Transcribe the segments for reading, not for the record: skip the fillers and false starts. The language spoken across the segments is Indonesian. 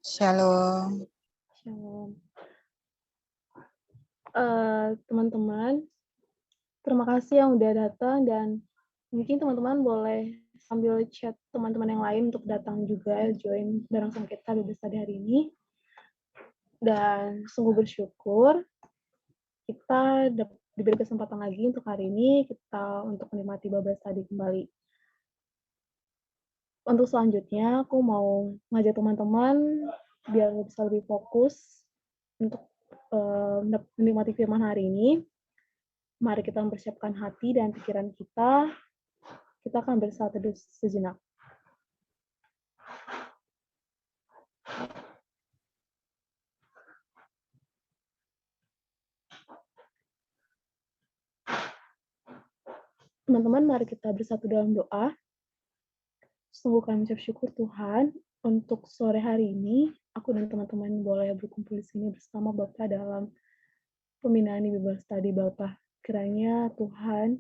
Shalom. Shalom. Teman-teman, terima kasih yang udah datang dan mungkin teman-teman boleh sambil chat teman-teman yang lain untuk datang juga join bareng sama kita Bible Study hari ini. Dan sungguh bersyukur kita diberi kesempatan lagi untuk hari ini kita untuk menikmati Bible Study kembali. Untuk selanjutnya aku mau ngajak teman-teman biar bisa lebih fokus untuk menikmati firman hari ini. Mari kita mempersiapkan hati dan pikiran kita. Kita akan bersatu teduh sejenak. Teman-teman, mari kita bersatu dalam doa. Sungguh kami ucap syukur Tuhan, untuk sore hari ini, aku dan teman-teman boleh berkumpul di sini bersama Bapak dalam pembinaan di Bible Study Bapak. Kiranya Tuhan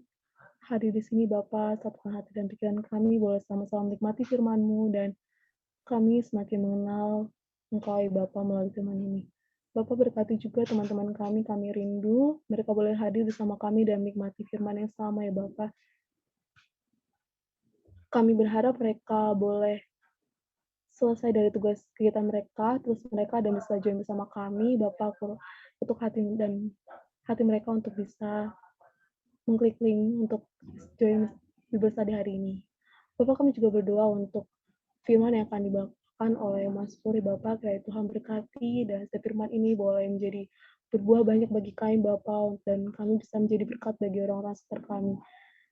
hadir di sini Bapak, satukan hati dan pikiran kami, boleh sama-sama menikmati firman-Mu, dan kami semakin mengenal Engkau ya Bapak melalui firman ini. Bapak berkati juga teman-teman kami rindu, mereka boleh hadir bersama kami dan menikmati firman yang sama ya Bapak. Kami berharap mereka boleh selesai dari tugas kegiatan mereka, terus mereka dan bisa join bersama kami, Bapak, untuk hati mereka untuk bisa mengklik link untuk join Bible Study hari ini. Bapak, kami juga berdoa untuk firman yang akan dibawakan oleh Mas Puri, Bapak, kiranya Tuhan berkati, dan setiap firman ini boleh menjadi berbuah banyak bagi kami, Bapak, dan kami bisa menjadi berkat bagi orang-orang sekitar kami.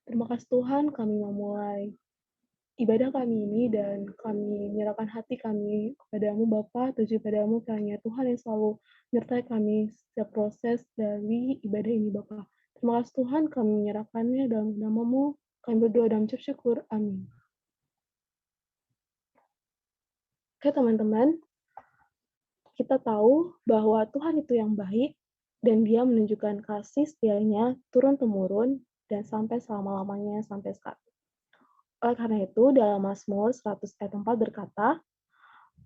Terima kasih Tuhan, kami memulai ibadah kami ini dan kami menyerahkan hati kami kepadamu Bapa, tuju padamu kiranya Tuhan yang selalu menyertai kami setiap proses dari ibadah ini Bapa. Terima kasih Tuhan, kami menyerahkannya dalam nama-Mu, kami berdoa dan mengucap syukur. Amin. Oke teman-teman, kita tahu bahwa Tuhan itu yang baik dan Dia menunjukkan kasih setianya turun-temurun dan sampai selama-lamanya sampai sekarang. Oleh karena itu, dalam Mazmur 100 ayat 4 berkata,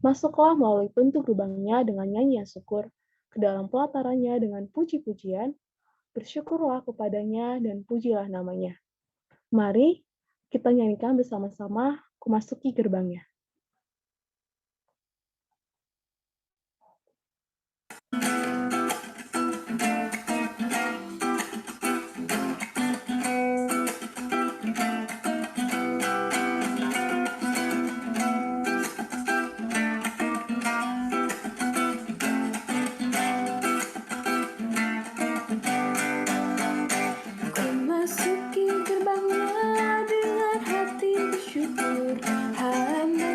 masuklah melalui pintu gerbangnya dengan nyanyian syukur, ke dalam pelatarannya dengan puji-pujian, bersyukurlah kepadanya dan pujilah namanya. Mari kita nyanyikan bersama-sama, kumasuki gerbangnya. Masuki gerbangnya dengan hati bersyukur, hamba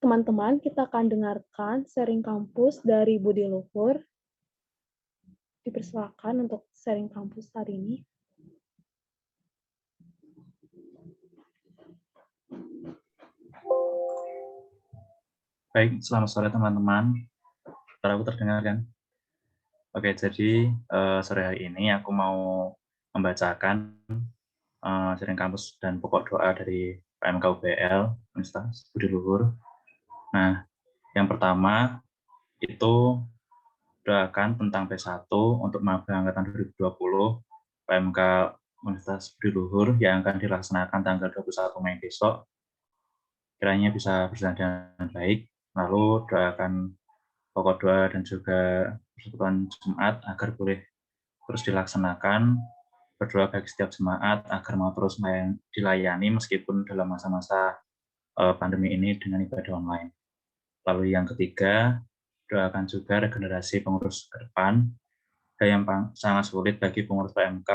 teman-teman, kita akan dengarkan sharing kampus dari Budi Luhur. Dipersilakan untuk sharing kampus hari ini. Baik, selamat sore teman-teman. Suara aku terdengar kan? Oke, jadi sore hari ini aku mau membacakan sharing kampus dan pokok doa dari PMK UBL, Universitas Budi Luhur. Nah, yang pertama itu doakan tentang P1 untuk maba angkatan 2020 PMK Universitas Budi Luhur yang akan dilaksanakan tanggal 21 Mei besok. Kiranya bisa berjalan dengan baik. Lalu doakan pokok doa dan juga persekutuan jemaat agar boleh terus dilaksanakan, berdoa bagi setiap jemaat agar mau terus dilayani meskipun dalam masa-masa pandemi ini dengan ibadah online. Lalu yang ketiga, doakan juga regenerasi pengurus ke depan. Dan yang sangat sulit bagi pengurus PMK,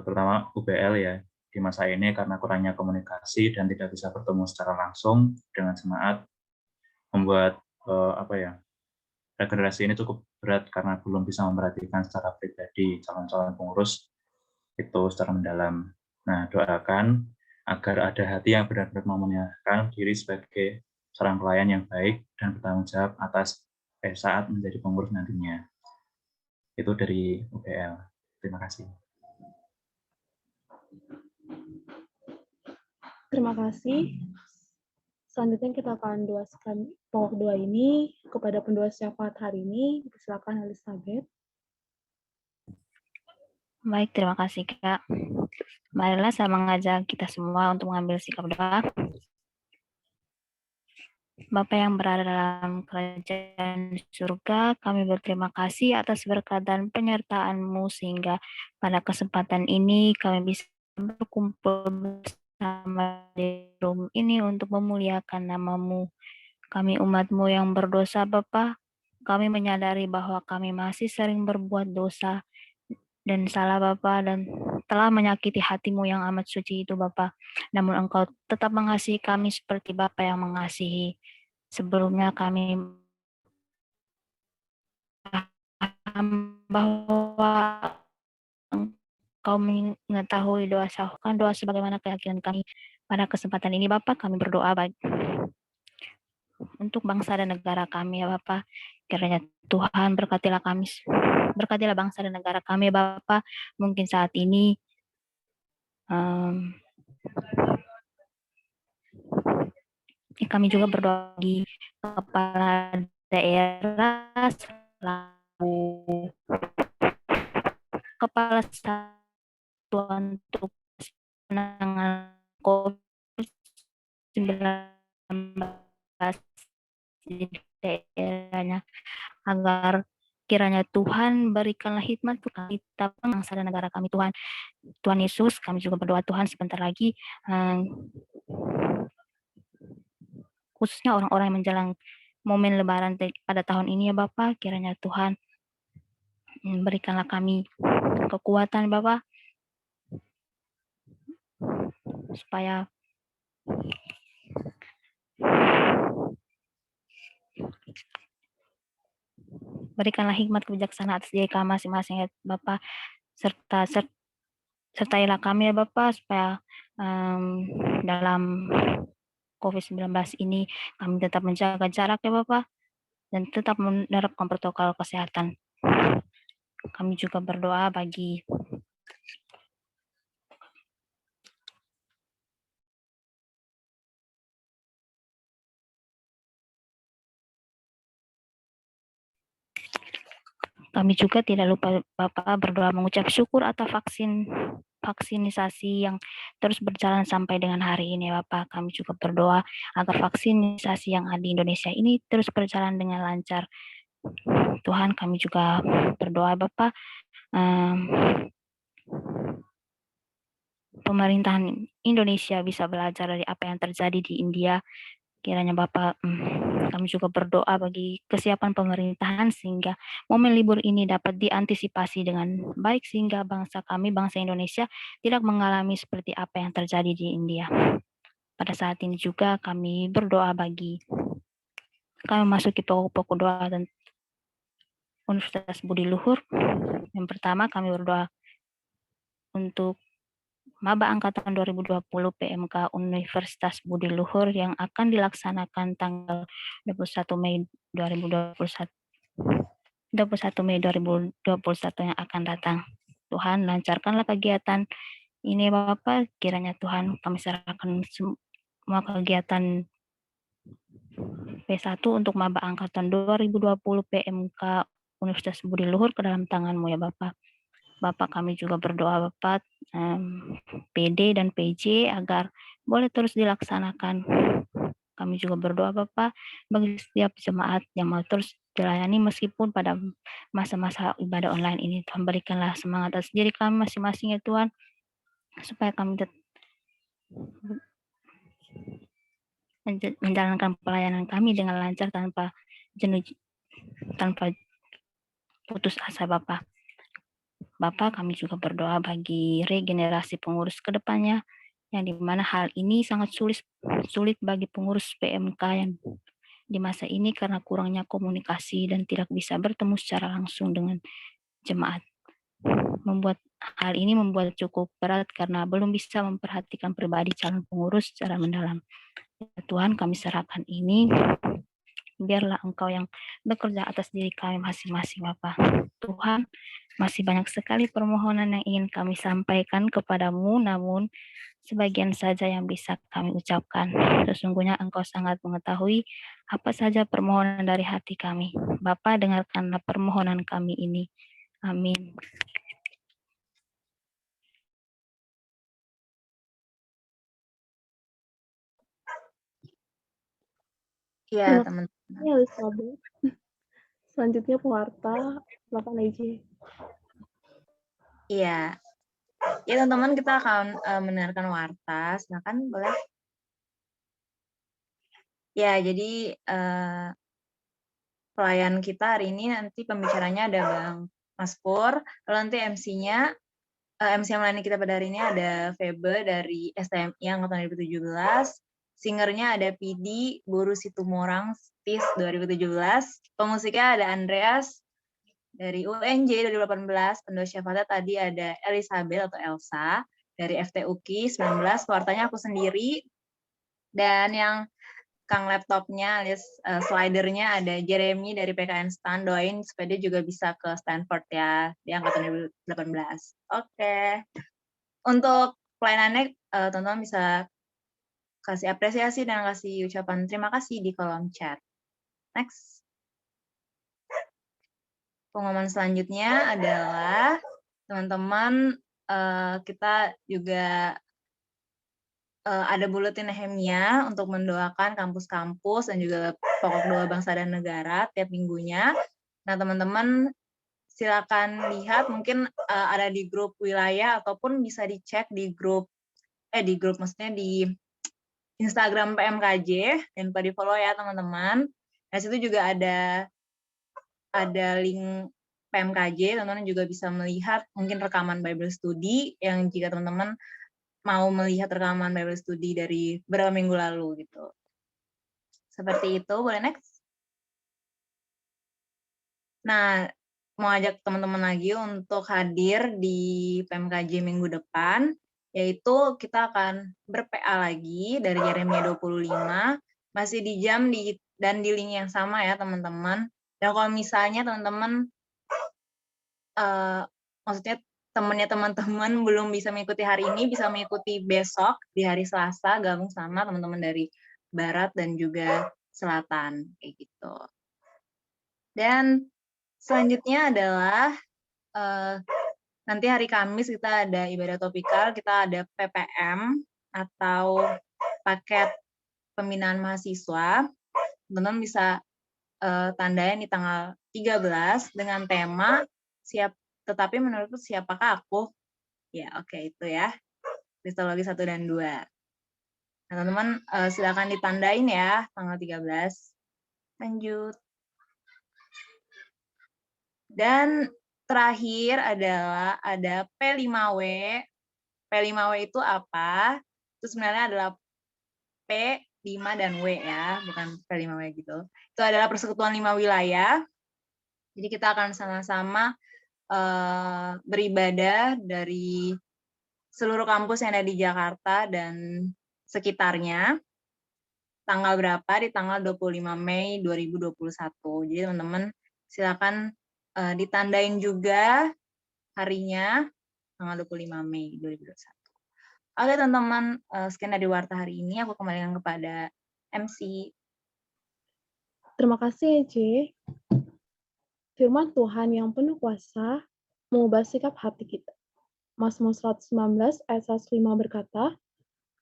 terutama UBL ya, di masa ini karena kurangnya komunikasi dan tidak bisa bertemu secara langsung dengan jemaat, membuat regenerasi ini cukup berat karena belum bisa memperhatikan secara pribadi calon-calon pengurus itu secara mendalam. Nah, doakan agar ada hati yang benar-benar mau menyerahkan diri sebagai seorang pelayan yang baik dan bertanggung jawab atas saat menjadi pengurus nantinya. Itu dari UBL. Terima kasih. Terima kasih. Selanjutnya kita akan doakan pokok doa ini kepada pendoa syafaat hari ini. Silakan Elizabeth. Baik, terima kasih Kak. Marilah saya mengajak kita semua untuk mengambil sikap doa. Bapa yang berada dalam kerajaan surga, kami berterima kasih atas berkat dan penyertaan-Mu sehingga pada kesempatan ini kami bisa berkumpul bersama di room ini untuk memuliakan nama-Mu. Kami umat-Mu yang berdosa, Bapa. Kami menyadari bahwa kami masih sering berbuat dosa dan salah Bapa dan telah menyakiti hati-Mu yang amat suci itu Bapa. Namun Engkau tetap mengasihi kami seperti Bapa yang mengasihi. Sebelumnya kami paham bahwa Engkau mengetahui doa sebagaimana keyakinan kami. Pada kesempatan ini Bapa kami berdoa baik untuk bangsa dan negara kami ya Bapa. Kiranya Tuhan berkatilah kami, berkatilah bangsa dan negara kami Bapa. Mungkin saat ini kami juga berdoa di kepala daerah selaku kepala satuan tugas penanganan COVID-19 di daerahnya, agar kiranya Tuhan berikanlah hikmat untuk kita bangsa dan negara kami Tuhan. Tuhan Yesus, kami juga berdoa Tuhan sebentar lagi khususnya orang-orang yang menjelang momen lebaran pada tahun ini ya Bapak, kiranya Tuhan berikanlah kami kekuatan Bapak supaya berikanlah hikmat kebijaksanaan atas diri kami masing-masing ya Bapak, sertailah kami ya Bapak supaya dalam COVID-19 ini kami tetap menjaga jarak ya Bapak dan tetap menerapkan protokol kesehatan. Kami juga berdoa bagi kami juga tidak lupa Bapak berdoa mengucap syukur atas vaksinisasi yang terus berjalan sampai dengan hari ini Bapak. Kami juga berdoa agar vaksinisasi yang ada di Indonesia ini terus berjalan dengan lancar. Tuhan, kami juga berdoa Bapak pemerintahan Indonesia bisa belajar dari apa yang terjadi di India. Kiranya Bapak, kami juga berdoa bagi kesiapan pemerintahan sehingga momen libur ini dapat diantisipasi dengan baik sehingga bangsa kami, bangsa Indonesia, tidak mengalami seperti apa yang terjadi di India. pada saat ini juga kami berdoa bagi kami masuki pokok-pokok doa dan Universitas Budi Luhur. Yang pertama kami berdoa untuk Maba Angkatan 2020 PMK Universitas Budi Luhur yang akan dilaksanakan tanggal 21 Mei 2021 Mei 2021 yang akan datang. Tuhan, lancarkanlah kegiatan ini Bapak, kiranya Tuhan kami serahkan semua kegiatan P1 untuk Maba Angkatan 2020 PMK Universitas Budi Luhur ke dalam tangan-Mu ya Bapak. Bapak kami juga berdoa Bapak PD dan PJ agar boleh terus dilaksanakan. Kami juga berdoa Bapak bagi setiap jemaat yang mau terus dilayani meskipun pada masa-masa ibadah online ini. Tuhan berikanlah semangat atas diri kami masing-masing ya Tuhan, supaya kami menjalankan pelayanan kami dengan lancar tanpa jenuh, tanpa putus asa Bapak. Bapak kami juga berdoa bagi regenerasi pengurus ke depannya, yang dimana hal ini sangat sulit bagi pengurus PMK yang di masa ini karena kurangnya komunikasi dan tidak bisa bertemu secara langsung dengan jemaat. Hal ini membuat cukup berat karena belum bisa memperhatikan pribadi calon pengurus secara mendalam. Ya Tuhan, kami serahkan ini, biarlah Engkau yang bekerja atas diri kami masing-masing Bapak. Tuhan, masih banyak sekali permohonan yang ingin kami sampaikan kepadamu, namun sebagian saja yang bisa kami ucapkan. Sesungguhnya Engkau sangat mengetahui apa saja permohonan dari hati kami. Bapa, dengarkanlah permohonan kami ini. Amin. Iya, teman-teman. Ya, Elizabeth. Selanjutnya pewarta, silakan aja. Iya. Ya, teman-teman, kita akan mendengarkan warta. Silakan, boleh. Ya, jadi pelayan kita hari ini nanti pembicaranya ada Bang Mas Pur, lalu nanti MC-nya, MC yang melayani kita pada hari ini ada Febe dari STMI Angkatan 2017, singernya ada PD, Guru Situmorang, STIS 2017, pemusiknya ada Andreas dari UNJ 2018, pendoa syafaat tadi ada Elizabeth atau Elsa dari FTUKI 19, pewartanya aku sendiri, dan yang Kang laptopnya alias slidernya ada Jeremy dari PKN STAN, doain supaya dia juga bisa ke Stanford ya, di angkatan 2018. Oke. Untuk pelayanannya, teman-teman bisa kasih apresiasi dan kasih ucapan terima kasih di kolom chat. Next. Pengumuman selanjutnya adalah teman-teman kita juga ada buletin Nehemia untuk mendoakan kampus-kampus dan juga pokok doa bangsa dan negara tiap minggunya. Nah, teman-teman silakan lihat, mungkin ada di grup wilayah ataupun bisa dicek di grup maksudnya di Instagram PMKJ, dan lupa di-follow ya teman-teman. Nah, situ juga ada link PMKJ, teman-teman juga bisa melihat mungkin rekaman Bible Study yang jika teman-teman mau melihat rekaman Bible Study dari beberapa minggu lalu gitu. Seperti itu, boleh next? Nah, mau ajak teman-teman lagi untuk hadir di PMKJ minggu depan, yaitu kita akan ber-PA lagi dari Yeremia 25, masih di jam dan di link yang sama ya teman-teman. Dan kalau misalnya teman-teman, maksudnya temennya teman-teman belum bisa mengikuti hari ini, bisa mengikuti besok di hari Selasa, gabung sama teman-teman dari Barat dan juga Selatan, kayak gitu. Dan selanjutnya adalah nanti hari Kamis kita ada ibadah topikal, kita ada PPM atau paket pembinaan mahasiswa. Teman-teman bisa tandain di tanggal 13 dengan tema tetapi menurutku siapakah aku? Ya, oke, itu ya. Kristologi 1 dan 2. Nah, teman-teman silakan ditandain ya tanggal 13. Lanjut. Dan terakhir adalah ada P5W. P5W itu apa? Itu sebenarnya adalah P, 5, dan W ya, bukan P5W gitu. Itu adalah persekutuan 5 wilayah. Jadi kita akan sama-sama beribadah dari seluruh kampus yang ada di Jakarta dan sekitarnya. Tanggal berapa? Di tanggal 25 Mei 2021. Jadi teman-teman silakan ditandain juga harinya, tanggal 25 Mei 2021. Oke teman-teman, sekian dari Warta hari ini. Aku kembalikan kepada MC. Terima kasih, Ece. Firman Tuhan yang penuh kuasa mengubah sikap hati kita. Mazmur 119 ayat 105 berkata,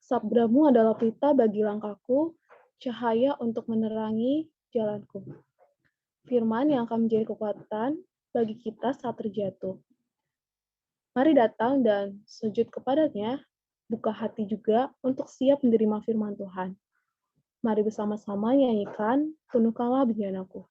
Sabdamu adalah pelita bagi langkahku, cahaya untuk menerangi jalanku. Firman yang akan menjadi kekuatan bagi kita saat terjatuh. Mari datang dan sujud kepadanya, buka hati juga untuk siap menerima firman Tuhan. Mari bersama-sama nyanyikan, penuhkanlah benjanaku.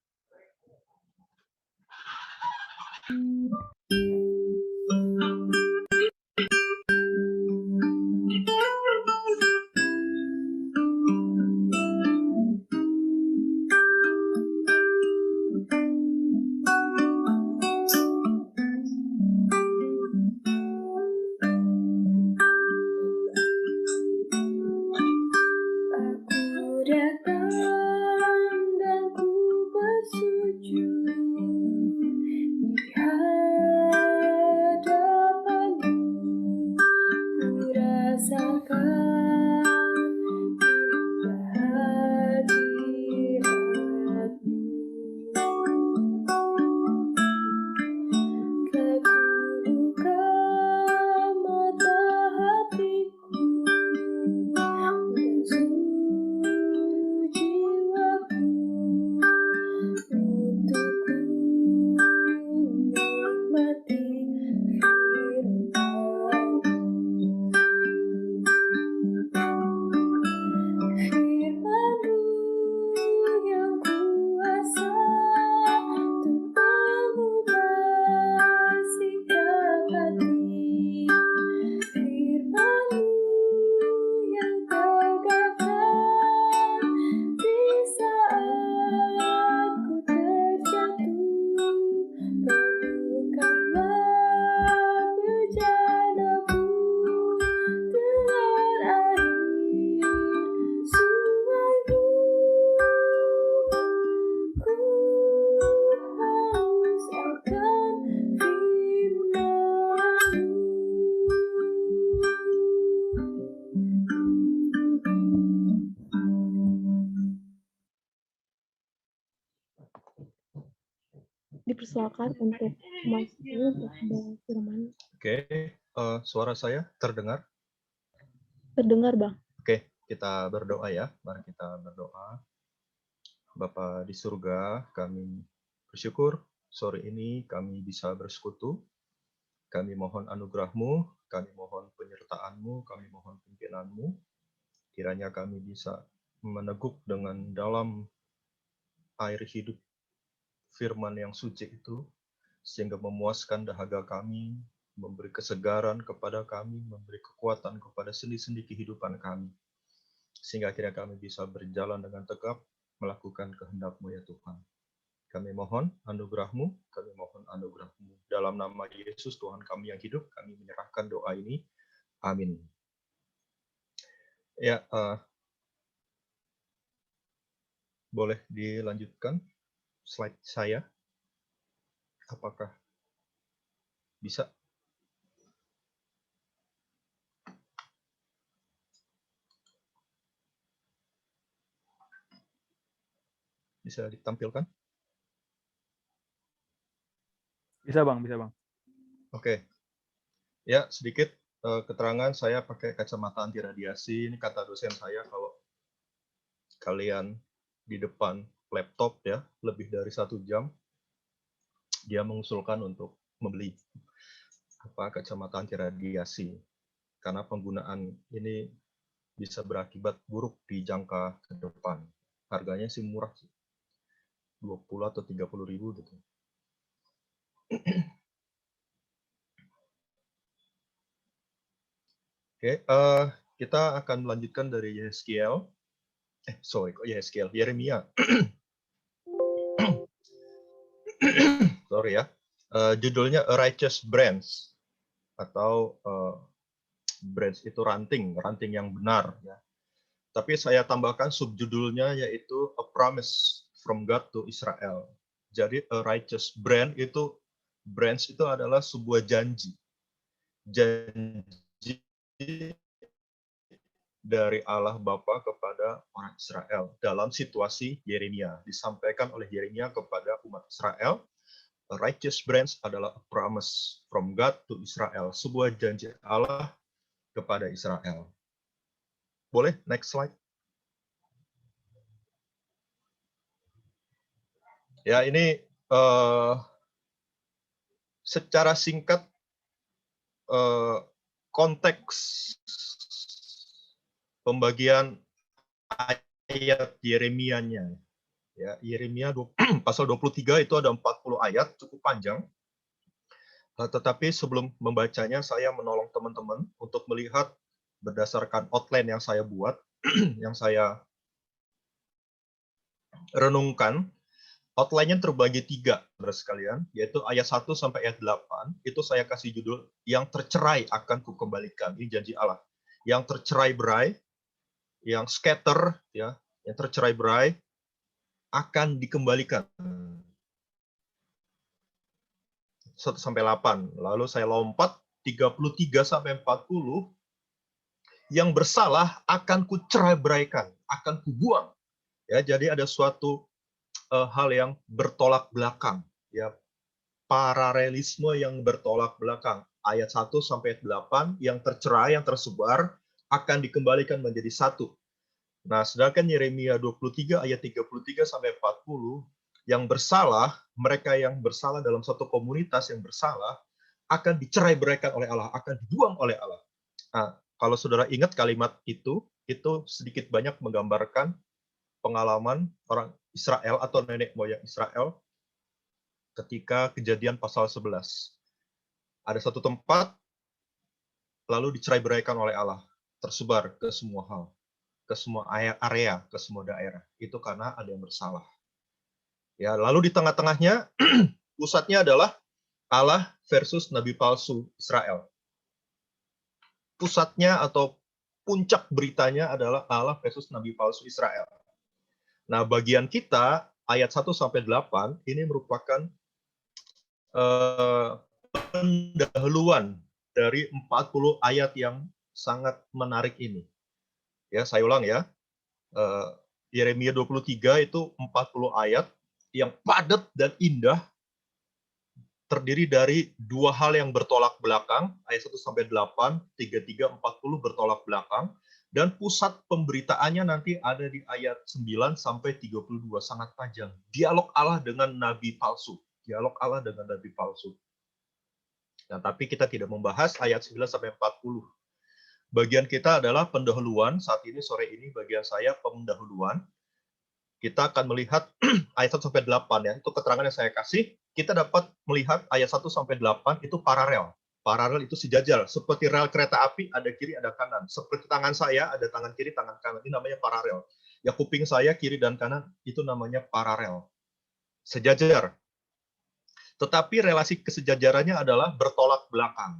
Dipersilakan untuk Mas Yu untuk berfirman. Oke, suara saya terdengar? Terdengar, Bang. Oke, kita berdoa ya. Mari kita berdoa. Bapa di surga, kami bersyukur sore ini kami bisa bersekutu. Kami mohon anugerah-Mu, kami mohon penyertaan-Mu, kami mohon pimpinanmu. Kiranya kami bisa meneguk dengan dalam air hidup firman yang suci itu, sehingga memuaskan dahaga kami, memberi kesegaran kepada kami, memberi kekuatan kepada sendi-sendi kehidupan kami. Sehingga akhirnya kami bisa berjalan dengan tegap, melakukan kehendak-Mu ya Tuhan. Kami mohon anugerah-Mu, kami mohon anugerah-Mu. Dalam nama Yesus Tuhan kami yang hidup, kami menyerahkan doa ini. Amin. Ya, boleh dilanjutkan slide saya. Apakah bisa? Bisa ditampilkan? Bisa Bang, bisa Bang. Oke. Ya, sedikit keterangan saya pakai kacamata anti radiasi. Ini kata dosen saya, kalau kalian di depan laptop ya lebih dari 1 jam, dia mengusulkan untuk membeli kacamata anti radiasi karena penggunaan ini bisa berakibat buruk di jangka ke depan. Harganya sih murah sih, 20 atau 30 ribu gitu. Oke, kita akan melanjutkan dari Yeskiel. Sorry, kok Yeskiel, Yeremia. Sorry ya. Judulnya A Righteous Branch, atau branch itu ranting yang benar. Ya. Tapi saya tambahkan subjudulnya yaitu A Promise from God to Israel. Jadi A Righteous Branch itu adalah sebuah janji dari Allah Bapa kepada orang Israel dalam situasi Yeremia. Disampaikan oleh Yeremia kepada umat Israel. A righteous branch adalah a promise from God to Israel. Sebuah janji Allah kepada Israel. Boleh, next slide. Ya, ini secara singkat konteks pembagian ayat Yeremia-nya. Ya, Yeremia pasal 23 itu ada 40 ayat, cukup panjang. Tetapi sebelum membacanya, saya menolong teman-teman untuk melihat berdasarkan outline yang saya buat, yang saya renungkan. Outline-nya terbagi 3, saudara sekalian, yaitu ayat 1 sampai ayat 8, itu saya kasih judul, yang tercerai akan kukembalikan. Ini janji Allah. Yang tercerai-berai, yang scatter, ya, yang tercerai-berai, akan dikembalikan. 1 sampai 8. Lalu saya lompat 33 sampai 40, yang bersalah akan kucerai-beraikan, akan kubuang. Ya, jadi ada suatu hal yang bertolak belakang, ya, paralelisme yang bertolak belakang. Ayat 1 sampai 8 yang tercerai, yang tersebar akan dikembalikan menjadi satu. Nah, sedangkan Yeremia 23 ayat 33 sampai 40 yang bersalah, mereka yang bersalah dalam satu komunitas yang bersalah akan dicerai-beraikan oleh Allah, akan dibuang oleh Allah. Nah, kalau saudara ingat kalimat itu sedikit banyak menggambarkan pengalaman orang Israel atau nenek moyang Israel ketika Kejadian pasal 11. Ada satu tempat, lalu dicerai-beraikan oleh Allah, tersebar ke semua hal, ke semua area, ke semua daerah. Itu karena ada yang bersalah. Ya, lalu di tengah-tengahnya, pusatnya adalah Allah versus nabi palsu Israel. Pusatnya atau puncak beritanya adalah Allah versus nabi palsu Israel. Nah, bagian kita, ayat 1 sampai 8, ini merupakan pendahuluan dari 40 ayat yang sangat menarik ini. Ya, saya ulang ya. Yeremia 23 itu 40 ayat yang padat dan indah, terdiri dari 2 hal yang bertolak belakang, ayat 1 sampai 8, 33, 40 bertolak belakang, dan pusat pemberitaannya nanti ada di ayat 9 sampai 32, sangat panjang. Dialog Allah dengan nabi palsu. Dialog Allah dengan nabi palsu. Nah, tapi kita tidak membahas ayat 9 sampai 40. Bagian kita adalah pendahuluan. Saat ini, sore ini, bagian saya pendahuluan. Kita akan melihat ayat 1 sampai 8 ya. Itu keterangan yang saya kasih. Kita dapat melihat ayat 1 sampai 8 itu paralel. Paralel itu sejajar. Seperti rel kereta api, ada kiri, ada kanan. Seperti tangan saya, ada tangan kiri, tangan kanan. Ini namanya paralel. Ya, kuping saya, kiri dan kanan, itu namanya paralel. Sejajar. Tetapi relasi kesejajarannya adalah bertolak belakang.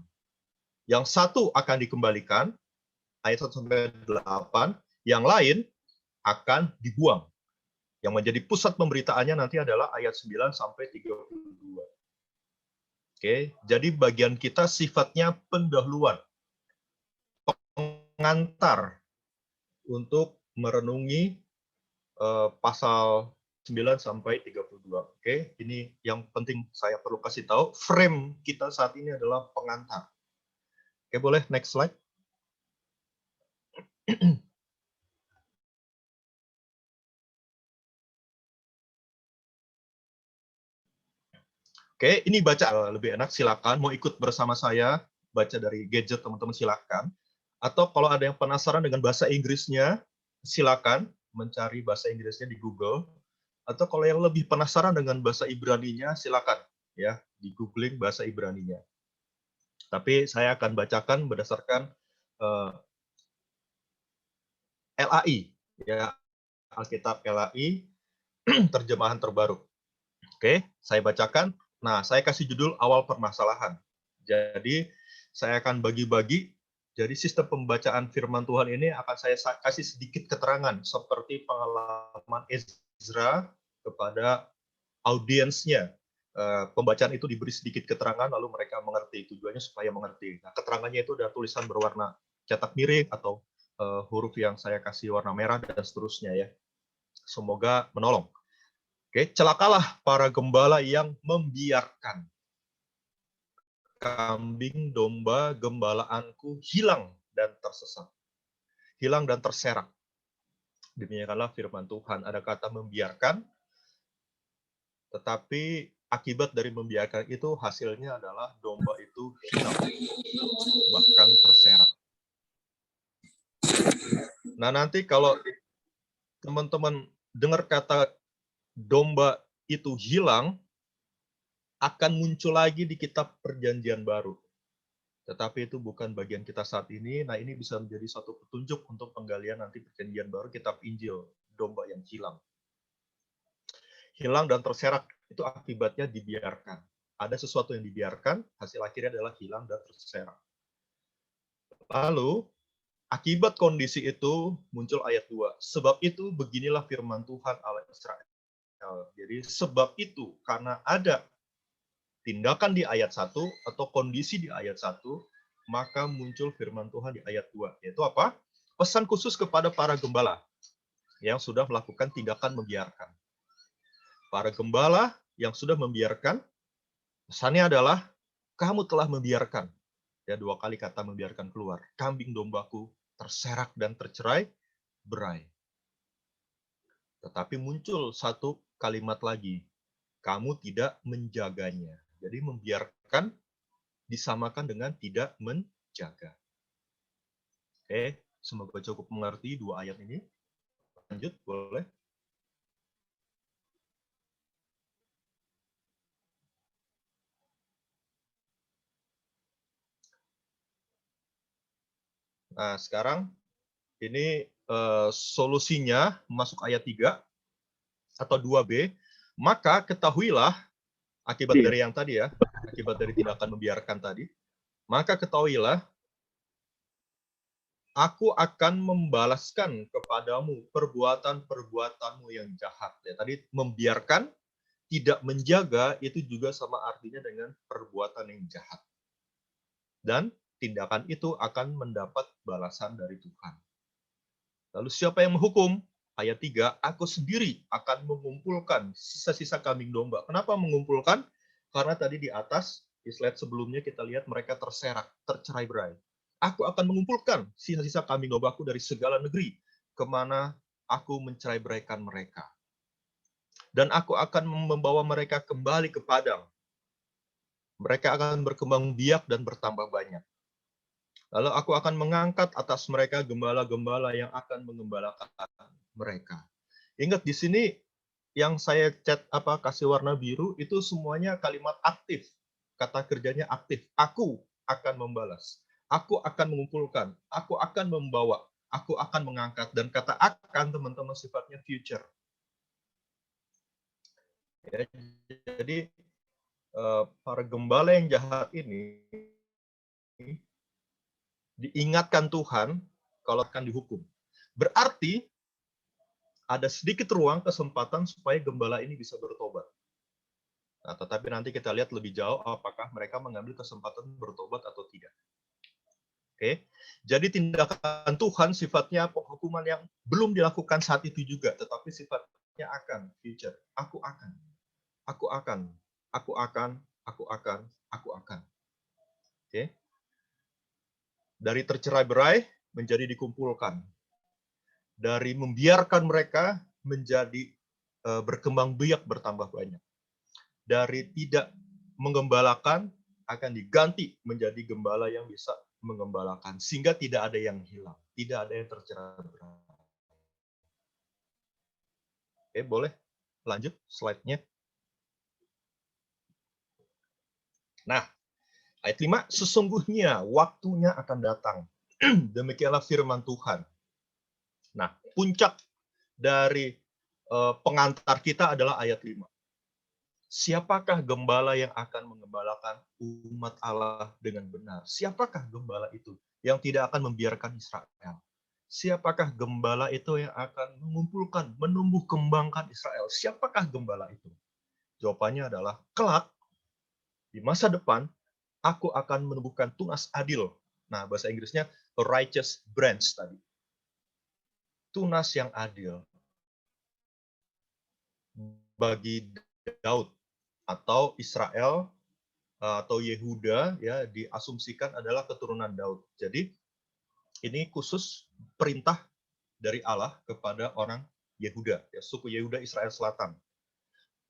Yang satu akan dikembalikan, ayat 1 sampai 8, yang lain akan dibuang. Yang menjadi pusat pemberitaannya nanti adalah ayat 9 sampai 32. Oke, jadi bagian kita sifatnya pendahuluan, pengantar untuk merenungi pasal 9 sampai 32. Oke, ini yang penting saya perlu kasih tahu. Frame kita saat ini adalah pengantar. Oke, boleh next slide. Oke, ini baca lebih enak, silakan. Mau ikut bersama saya, baca dari gadget teman-teman silakan. Atau kalau ada yang penasaran dengan bahasa Inggrisnya, silakan mencari bahasa Inggrisnya di Google. Atau kalau yang lebih penasaran dengan bahasa Ibraninya, silakan ya di googling bahasa Ibraninya. Tapi saya akan bacakan berdasarkan LAI, ya, Alkitab LAI terjemahan terbaru. Oke, saya bacakan. Nah, saya kasih judul awal permasalahan. Jadi, saya akan bagi-bagi. Jadi, sistem pembacaan firman Tuhan ini akan saya kasih sedikit keterangan seperti pengalaman Ezra kepada audiensnya. Pembacaan itu diberi sedikit keterangan, lalu mereka mengerti. Tujuannya supaya mengerti. Nah, keterangannya itu ada tulisan berwarna cetak miring atau huruf yang saya kasih warna merah dan seterusnya ya. Semoga menolong. Oke, celakalah para gembala yang membiarkan kambing domba gembalaanku hilang dan tersesat. Hilang dan terserak. Demikianlah firman Tuhan. Ada kata membiarkan, tetapi akibat dari membiarkan itu hasilnya adalah domba itu hilang, bahkan terserak. Nah, nanti kalau teman-teman dengar kata domba itu hilang, akan muncul lagi di kitab Perjanjian Baru. Tetapi itu bukan bagian kita saat ini. Nah, ini bisa menjadi satu petunjuk untuk penggalian nanti Perjanjian Baru, kitab Injil, domba yang hilang. Hilang dan terserak, itu akibatnya dibiarkan. Ada sesuatu yang dibiarkan, hasil akhirnya adalah hilang dan terserak. Lalu, akibat kondisi itu muncul ayat 2. Sebab itu beginilah firman Tuhan Allah Israel. Jadi sebab itu, karena ada tindakan di ayat 1 atau kondisi di ayat 1, maka muncul firman Tuhan di ayat 2. Yaitu apa? Pesan khusus kepada para gembala yang sudah melakukan tindakan membiarkan. Para gembala yang sudah membiarkan, pesannya adalah, kamu telah membiarkan. Ya, 2 kali kata membiarkan keluar. Kambing dombaku terserak dan tercerai berai. Tetapi muncul satu kalimat lagi. Kamu tidak menjaganya. Jadi membiarkan disamakan dengan tidak menjaga. Oke, semoga cukup mengerti 2 ayat ini. Lanjut, boleh. Nah, sekarang ini solusinya masuk ayat 3 atau 2b. Maka ketahuilah, akibat dari yang tadi ya, akibat dari tindakan membiarkan tadi, maka ketahuilah, aku akan membalaskan kepadamu perbuatan-perbuatanmu yang jahat. Ya, tadi membiarkan, tidak menjaga, itu juga sama artinya dengan perbuatan yang jahat. Dan tindakan itu akan mendapat balasan dari Tuhan. Lalu siapa yang menghukum? Ayat 3, aku sendiri akan mengumpulkan sisa-sisa kambing domba. Kenapa mengumpulkan? Karena tadi di atas, di slide sebelumnya kita lihat mereka terserak, tercerai-berai. Aku akan mengumpulkan sisa-sisa kambing dombaku dari segala negeri, kemana aku mencerai-beraikan mereka. Dan aku akan membawa mereka kembali ke padang. Mereka akan berkembang biak dan bertambah banyak. Lalu aku akan mengangkat atas mereka gembala-gembala yang akan mengembalakan mereka. Ingat di sini yang saya kasih warna biru itu semuanya kalimat aktif. Kata kerjanya aktif. Aku akan membalas. Aku akan mengumpulkan. Aku akan membawa. Aku akan mengangkat. Dan kata akan, teman-teman, sifatnya future. Ya, jadi para gembala yang jahat ini diingatkan Tuhan kalau akan dihukum. Berarti ada sedikit ruang kesempatan supaya gembala ini bisa bertobat. Nah, tetapi nanti kita lihat lebih jauh apakah mereka mengambil kesempatan bertobat atau tidak. Oke. Jadi tindakan Tuhan sifatnya penghukuman yang belum dilakukan saat itu juga, tetapi sifatnya akan, future. Aku akan. Aku akan. Aku akan. Aku akan. Aku akan. Oke. Dari tercerai-berai menjadi dikumpulkan. Dari membiarkan mereka menjadi berkembang biak bertambah banyak. Dari tidak menggembalakan akan diganti menjadi gembala yang bisa menggembalakan. Sehingga tidak ada yang hilang. Tidak ada yang tercerai-berai. Oke, boleh lanjut slide-nya. Nah, ayat 5, sesungguhnya waktunya akan datang. Demikianlah firman Tuhan. Nah, puncak dari pengantar kita adalah ayat 5. Siapakah gembala yang akan mengembalakan umat Allah dengan benar? Siapakah gembala itu yang tidak akan membiarkan Israel? Siapakah gembala itu yang akan mengumpulkan, menumbuh kembangkan Israel? Siapakah gembala itu? Jawabannya adalah kelak, di masa depan, aku akan menumbuhkan tunas adil. Nah, bahasa Inggrisnya a righteous branch tadi. Tunas yang adil bagi Daud atau Israel atau Yehuda, ya, diasumsikan adalah keturunan Daud. Jadi ini khusus perintah dari Allah kepada orang Yehuda, ya, suku Yehuda Israel Selatan.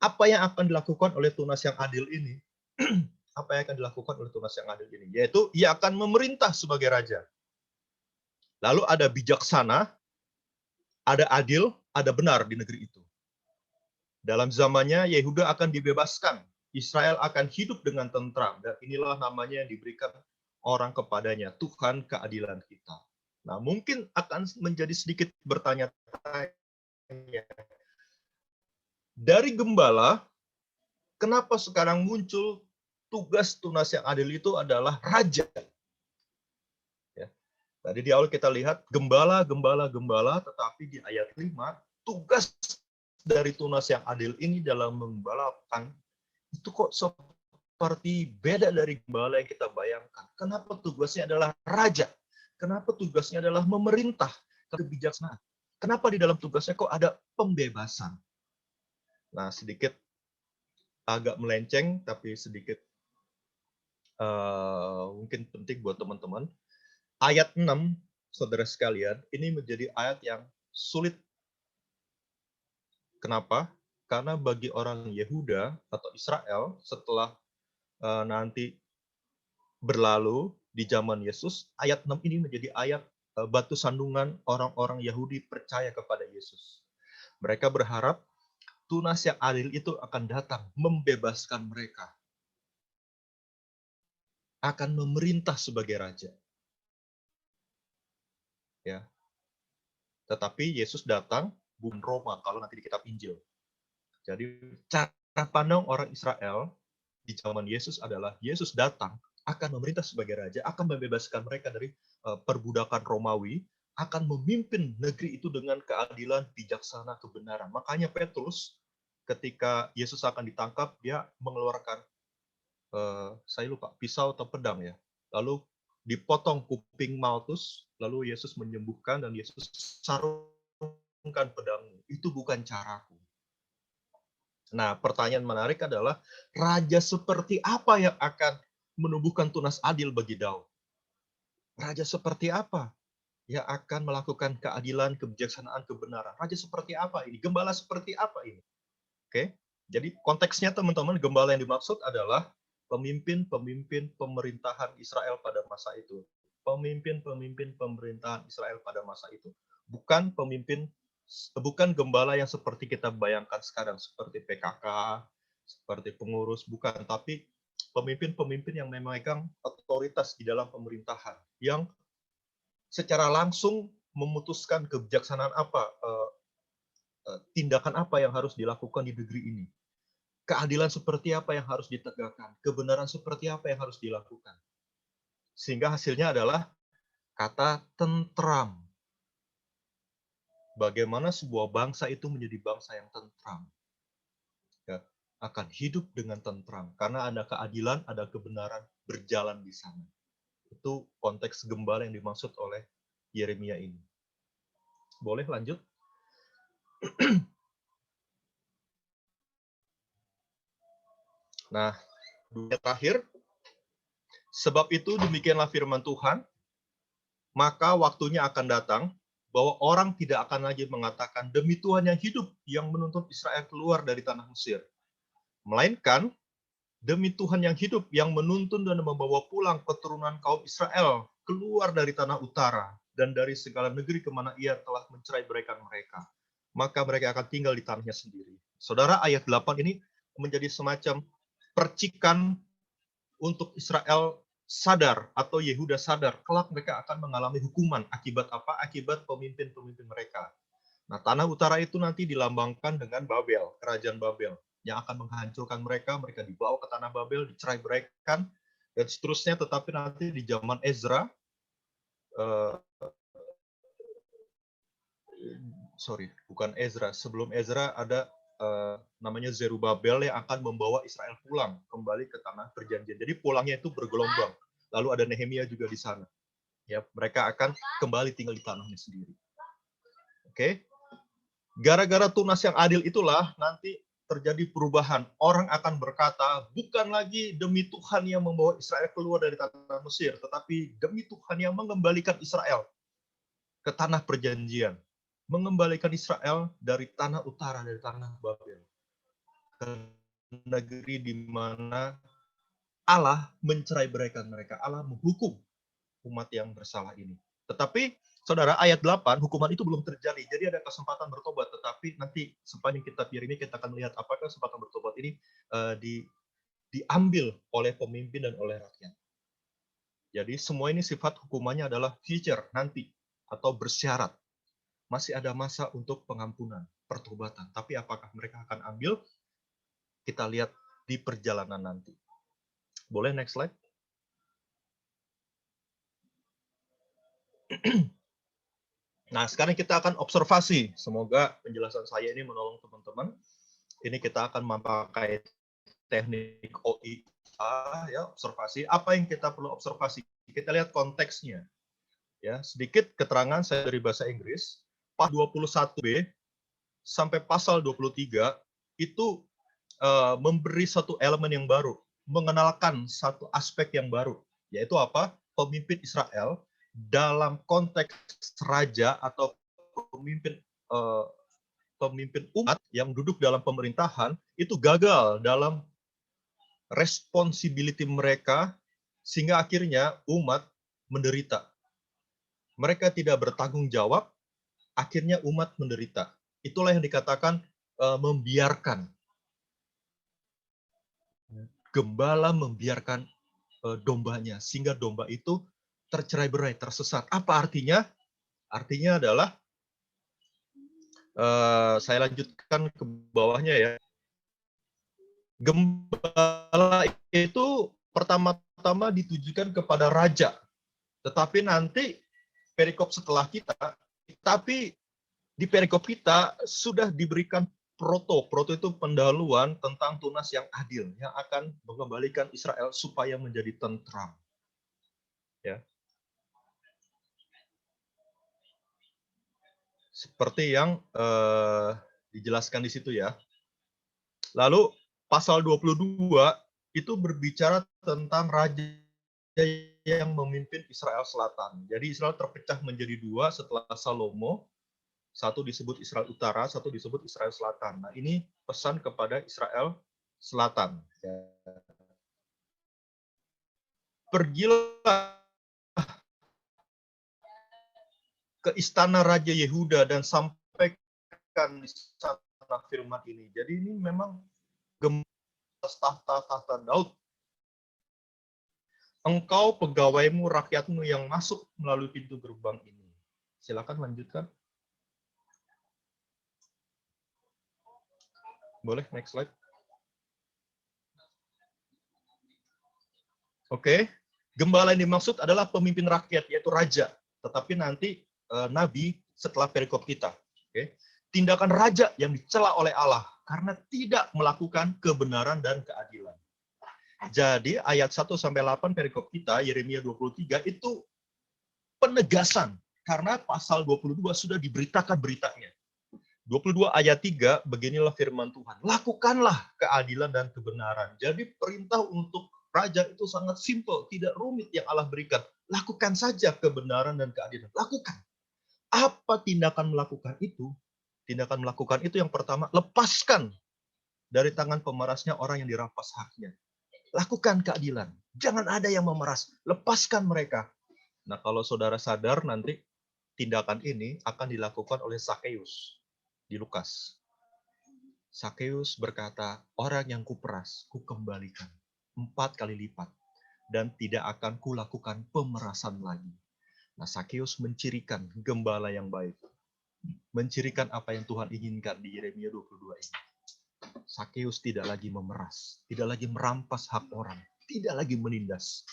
Apa yang akan dilakukan oleh tunas yang adil ini? Apa yang akan dilakukan oleh tunas yang adil ini? Yaitu ia akan memerintah sebagai raja. Lalu ada bijaksana, ada adil, ada benar di negeri itu. Dalam zamannya Yehuda akan dibebaskan, Israel akan hidup dengan tentram, dan inilah namanya yang diberikan orang kepadanya, Tuhan keadilan kita. Nah, mungkin akan menjadi sedikit bertanya-tanya. Dari gembala, kenapa sekarang muncul tugas tunas yang adil itu adalah raja? Ya. Tadi di awal kita lihat gembala, tetapi di ayat 5, tugas dari tunas yang adil ini dalam menggembalakan itu kok seperti beda dari gembala yang kita bayangkan. Kenapa tugasnya adalah raja? Kenapa tugasnya adalah memerintah kebijaksanaan? Kenapa di dalam tugasnya kok ada pembebasan? Nah, sedikit agak melenceng, tapi sedikit mungkin penting buat teman-teman. Ayat 6, saudara sekalian, ini menjadi ayat yang sulit. Kenapa? Karena bagi orang Yehuda atau Israel, setelah nanti berlalu di zaman Yesus, ayat 6 ini menjadi ayat batu sandungan orang-orang Yahudi percaya kepada Yesus. Mereka berharap tunas yang adil itu akan datang membebaskan mereka, akan memerintah sebagai raja. Ya. Tetapi Yesus datang bukan Roma kalau nanti di kitab Injil. Jadi cara pandang orang Israel di zaman Yesus adalah Yesus datang akan memerintah sebagai raja, akan membebaskan mereka dari perbudakan Romawi, akan memimpin negeri itu dengan keadilan, bijaksana, kebenaran. Makanya Petrus ketika Yesus akan ditangkap, dia mengeluarkan saya lupa pisau atau pedang, ya. Lalu dipotong kuping Malkus, lalu Yesus menyembuhkan dan Yesus sarungkan pedangmu. Itu bukan caraku. Nah, pertanyaan menarik adalah, raja seperti apa yang akan menumbuhkan tunas adil bagi Daud? Raja seperti apa yang akan melakukan keadilan, kebijaksanaan, kebenaran? Raja seperti apa ini? Gembala seperti apa ini? Oke, jadi konteksnya teman-teman, gembala yang dimaksud adalah pemimpin-pemimpin pemerintahan Israel pada masa itu. Pemimpin-pemimpin pemerintahan Israel pada masa itu. Bukan gembala yang seperti kita bayangkan sekarang, seperti PKK, seperti pengurus, bukan. Tapi pemimpin-pemimpin yang memegang otoritas di dalam pemerintahan, yang secara langsung memutuskan kebijaksanaan apa, tindakan apa yang harus dilakukan di negeri ini. Keadilan seperti apa yang harus ditegakkan, kebenaran seperti apa yang harus dilakukan. Sehingga hasilnya adalah kata tentram. Bagaimana sebuah bangsa itu menjadi bangsa yang tentram. Ya, akan hidup dengan tentram. Karena ada keadilan, ada kebenaran berjalan di sana. Itu konteks gembala yang dimaksud oleh Yeremia ini. Boleh lanjut? Nah, dunia terakhir, sebab itu demikianlah firman Tuhan, maka waktunya akan datang bahwa orang tidak akan lagi mengatakan demi Tuhan yang hidup yang menuntun Israel keluar dari tanah Mesir. Melainkan demi Tuhan yang hidup yang menuntun dan membawa pulang keturunan kaum Israel keluar dari tanah utara dan dari segala negeri kemana ia telah mencerai beraikan mereka. Maka mereka akan tinggal di tanahnya sendiri. Saudara, ayat 8 ini menjadi semacam percikan untuk Israel sadar atau Yehuda sadar, kelak mereka akan mengalami hukuman. Akibat apa? Akibat pemimpin-pemimpin mereka. Nah, tanah utara itu nanti dilambangkan dengan Babel, kerajaan Babel, yang akan menghancurkan mereka, mereka dibawa ke tanah Babel, dicerai-beraikan, dan seterusnya. Tetapi nanti di zaman Ezra, bukan Ezra, sebelum Ezra ada namanya Zerubabel yang akan membawa Israel pulang kembali ke tanah perjanjian. Jadi pulangnya itu bergelombang. Lalu ada Nehemia juga di sana. Ya, mereka akan kembali tinggal di tanahnya sendiri. Oke. Gara-gara tunas yang adil itulah nanti terjadi perubahan. Orang akan berkata, bukan lagi demi Tuhan yang membawa Israel keluar dari tanah Mesir, tetapi demi Tuhan yang mengembalikan Israel ke tanah perjanjian. Mengembalikan Israel dari tanah utara, dari tanah Babel. Ke negeri di mana Allah mencerai-beraikan mereka. Allah menghukum umat yang bersalah ini. Tetapi, saudara, ayat 8, hukuman itu belum terjadi. Jadi ada kesempatan bertobat. Tetapi nanti sepanjang kitab Yeremia kita akan melihat apakah kesempatan bertobat ini diambil oleh pemimpin dan oleh rakyat. Jadi semua ini sifat hukumannya adalah future, nanti, atau bersyarat. Masih ada masa untuk pengampunan, pertobatan. Tapi apakah mereka akan ambil? Kita lihat di perjalanan nanti. Boleh next slide? Nah, sekarang kita akan observasi. Semoga penjelasan saya ini menolong teman-teman. Ini kita akan memakai teknik OIA, ya, observasi. Apa yang kita perlu observasi? Kita lihat konteksnya. Ya, sedikit keterangan saya dari bahasa Inggris. Pasal 21b sampai pasal 23 itu memberi satu elemen yang baru, mengenalkan satu aspek yang baru, yaitu apa? Pemimpin Israel dalam konteks raja atau pemimpin umat yang duduk dalam pemerintahan itu gagal dalam responsibility mereka, sehingga akhirnya umat menderita. Mereka tidak bertanggung jawab, akhirnya umat menderita. Itulah yang dikatakan membiarkan. Gembala membiarkan dombanya, sehingga domba itu tercerai-berai, tersesat. Apa artinya? Artinya adalah, saya lanjutkan ke bawahnya ya. Gembala itu pertama-tama ditujukan kepada raja. Tetapi nanti perikop setelah kita, tapi di perikop kita sudah diberikan proto itu pendahuluan tentang tunas yang adil yang akan mengembalikan Israel supaya menjadi tentram. Ya. Seperti yang dijelaskan di situ ya. Lalu pasal 22 itu berbicara tentang raja yang memimpin Israel Selatan. Jadi Israel terpecah menjadi dua setelah Salomo. Satu disebut Israel Utara, satu disebut Israel Selatan. Nah, ini pesan kepada Israel Selatan. Pergilah ke istana Raja Yehuda dan sampaikan di sana firman ini. Jadi ini memang tahta Daud. Engkau pegawaimu, rakyatmu yang masuk melalui pintu gerbang ini. Silakan lanjutkan. Boleh, next slide. Oke, gembala yang dimaksud adalah pemimpin rakyat, yaitu raja. Tetapi nanti nabi setelah perikop kita. Oke. Tindakan raja yang dicela oleh Allah karena tidak melakukan kebenaran dan keadilan. Jadi ayat 1-8 perikop kita, Yeremia 23, itu penegasan. Karena pasal 22 sudah diberitakan beritanya. 22 ayat 3, beginilah firman Tuhan. Lakukanlah keadilan dan kebenaran. Jadi perintah untuk raja itu sangat simpel, tidak rumit yang Allah berikan. Lakukan saja kebenaran dan keadilan. Lakukan. Apa tindakan melakukan itu? Tindakan melakukan itu yang pertama, lepaskan dari tangan pemerasnya orang yang dirampas haknya. Lakukan keadilan. Jangan ada yang memeras. Lepaskan mereka. Nah, kalau saudara sadar nanti tindakan ini akan dilakukan oleh Zakeus di Lukas. Zakeus berkata, orang yang kuperas, kukembalikan 4 kali lipat. Dan tidak akan kulakukan pemerasan lagi. Nah, Zakeus mencirikan gembala yang baik. mencirikan apa yang Tuhan inginkan di Yeremia 22 ini. Sakeus tidak lagi memeras, tidak lagi merampas hak orang, tidak lagi menindas.